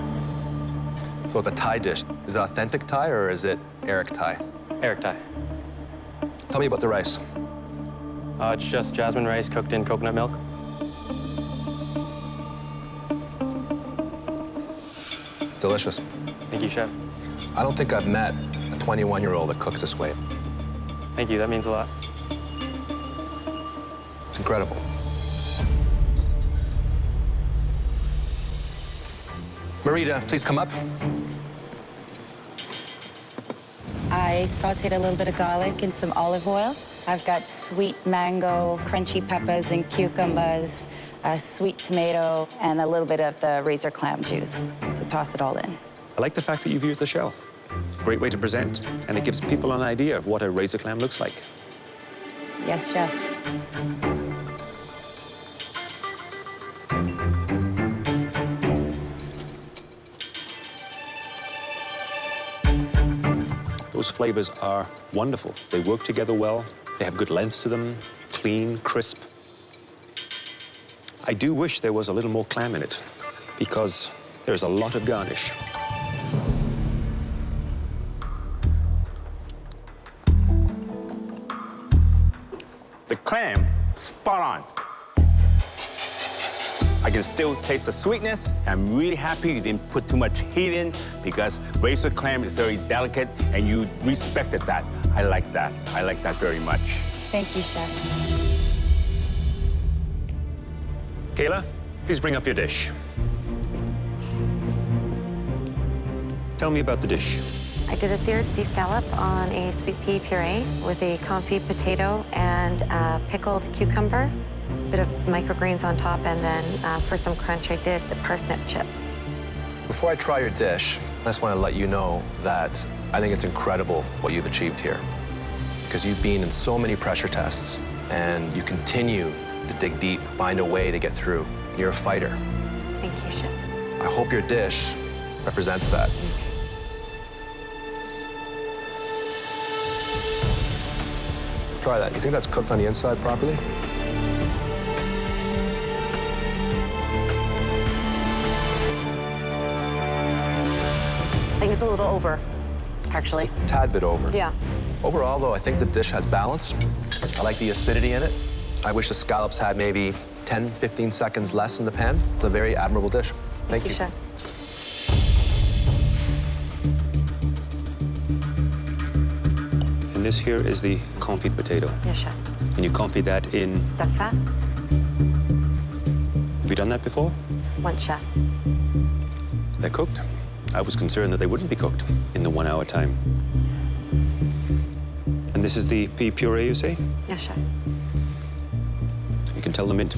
So it's a Thai dish. Is it authentic Thai or is it Eric Thai? Eric Thai. Tell me about the rice. It's just jasmine rice cooked in coconut milk. It's delicious. Thank you, chef. I don't think I've met a 21-year-old that cooks this way. Thank you, that means a lot. It's incredible. Marita, please come up. I sauteed a little bit of garlic in some olive oil. I've got sweet mango, crunchy peppers and cucumbers, a sweet tomato, and a little bit of the razor clam juice to toss it all in. I like the fact that you've used the shell. Great way to present, and it gives people an idea of what a razor clam looks like. Yes, chef. Those flavors are wonderful. They work together well. They have good length to them, clean, crisp. I do wish there was a little more clam in it because there's a lot of garnish. The clam, spot on. I can still taste the sweetness. I'm really happy you didn't put too much heat in because roasted clam is very delicate and you respected that. I like that. I like that very much. Thank you, Chef. Kayla, please bring up your dish. Tell me about the dish. I did a seared sea scallop on a sweet pea puree with a confit potato and a pickled cucumber, a bit of microgreens on top, and then for some crunch, I did the parsnip chips. Before I try your dish, I just want to let you know that I think it's incredible what you've achieved here. Because you've been in so many pressure tests, and you continue to dig deep, find a way to get through. You're a fighter. Thank you, Chef. I hope your dish represents that. Me too. Try that. You think that's cooked on the inside properly? I think it's a little over, actually. A tad bit over. Yeah. Overall, though, I think the dish has balance. I like the acidity in it. I wish the scallops had maybe 10, 15 seconds less in the pan. It's a very admirable dish. Thank you, Chef. And this here is the confit potato. Yes, Chef. And you confit that in... Duck fat? Have you done that before? Once, Chef. They're cooked. I was concerned that they wouldn't be cooked in the 1 hour time. And this is the pea puree, you say? Yes, Chef. You can tell the mint.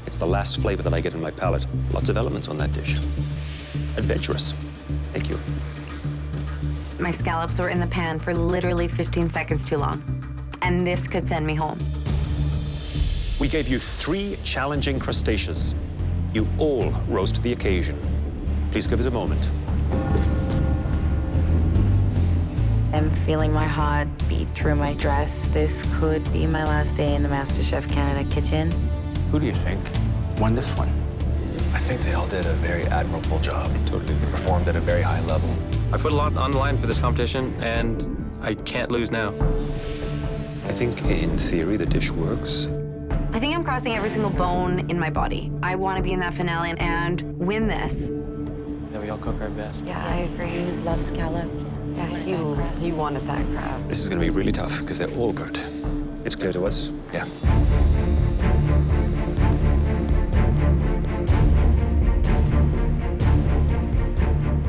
It's the last flavor that I get in my palate. Lots of elements on that dish. Adventurous. Thank you. My scallops were in the pan for literally 15 seconds too long. And this could send me home. We gave you 3 challenging crustaceans. You all rose to the occasion. Please give us a moment. I'm feeling my heart beat through my dress. This could be my last day in the MasterChef Canada kitchen. Who do you think won this one? I think they all did a very admirable job. Totally. Performed at a very high level. I put a lot on the line for this competition, and I can't lose now. I think in theory the dish works. I think I'm crossing every single bone in my body. I want to be in that finale and win this. Yeah, we all cook our best. Yeah, I agree. You love scallops. Yeah, he wanted that crab. This is going to be really tough because they're all good. It's clear to us? Yeah.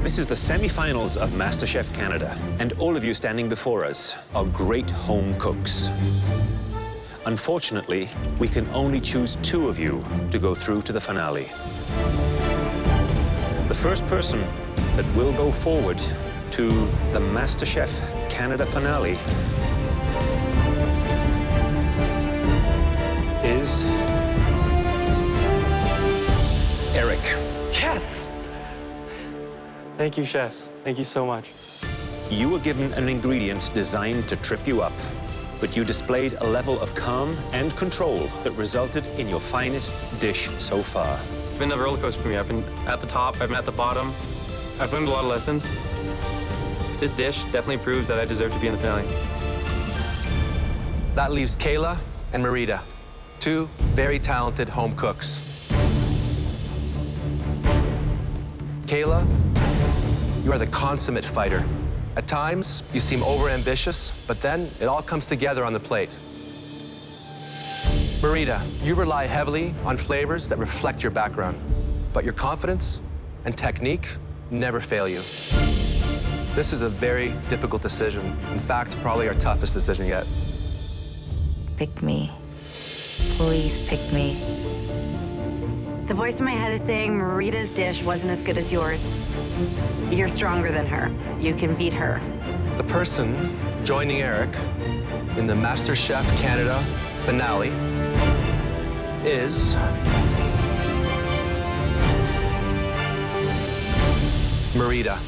This is the semi-finals of MasterChef Canada, and all of you standing before us are great home cooks. Unfortunately, we can only choose 2 of you to go through to the finale. The first person that will go forward to the MasterChef Canada finale is Eric. Yes! Thank you, chefs. Thank you so much. You were given an ingredient designed to trip you up, but you displayed a level of calm and control that resulted in your finest dish so far. It's been a roller coaster for me. I've been at the top, I've been at the bottom. I've learned a lot of lessons. This dish definitely proves that I deserve to be in the finale. That leaves Kayla and Marita, 2 very talented home cooks. Kayla, you are the consummate fighter. At times, you seem overambitious, but then it all comes together on the plate. Marita, you rely heavily on flavors that reflect your background, but your confidence and technique never fail you. This is a very difficult decision. In fact, probably our toughest decision yet. Pick me. Please pick me. The voice in my head is saying Marita's dish wasn't as good as yours. You're stronger than her. You can beat her. The person joining Eric in the MasterChef Canada finale is Marita.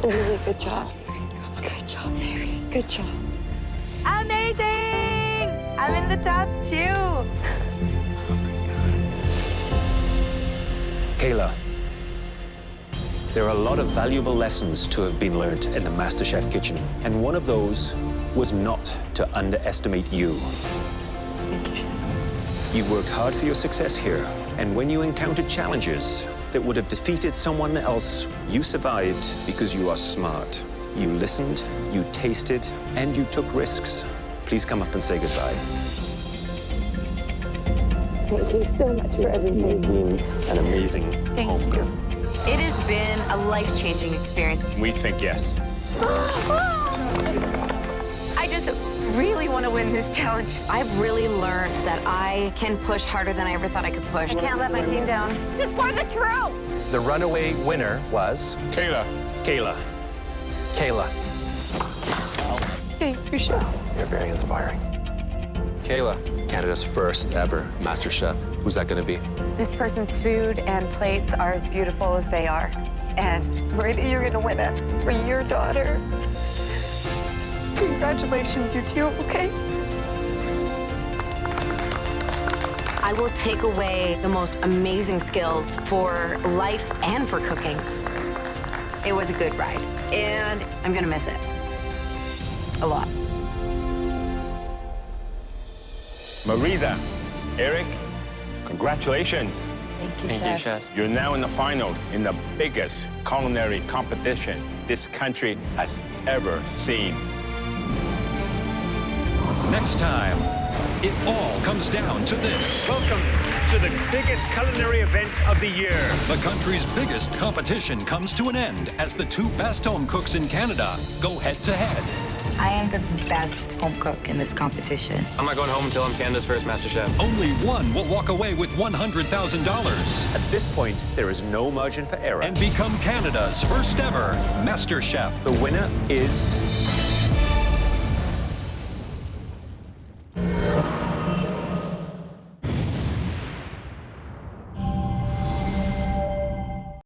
Really good job. Good job, baby. Good job. Amazing! I'm in the top 2. Kayla, there are a lot of valuable lessons to have been learned in the MasterChef kitchen, and one of those was not to underestimate you. Thank you, Chef. You worked hard for your success here, and when you encountered challenges that would have defeated someone else, you survived because you are smart. You listened, you tasted, and you took risks. Please come up and say goodbye. Thank you so much for everything. An amazing home cook. It has been a life-changing experience. We think yes. I just really want to win this challenge. I've really learned that I can push harder than I ever thought I could push. I can't let my team down. This is for the truth. The runaway winner was Kayla. Kayla. Kayla. Thank you, Chef. You're very inspiring. Kayla, Canada's first ever MasterChef. Who's that gonna be? This person's food and plates are as beautiful as they are. And you're gonna win it for your daughter. Congratulations, you two, okay? I will take away the most amazing skills for life and for cooking. It was a good ride, and I'm gonna miss it a lot. Marita, Eric, congratulations. Thank you, Thank you, Chef. You're now in the finals in the biggest culinary competition this country has ever seen. Next time, it all comes down to this. Welcome to the biggest culinary event of the year. The country's biggest competition comes to an end as the two best home cooks in Canada go head-to-head. I am the best home cook in this competition. I'm not going home until I'm Canada's first MasterChef. Only one will walk away with $100,000 At this point, there is no margin for error. and become Canada's first ever MasterChef. The winner is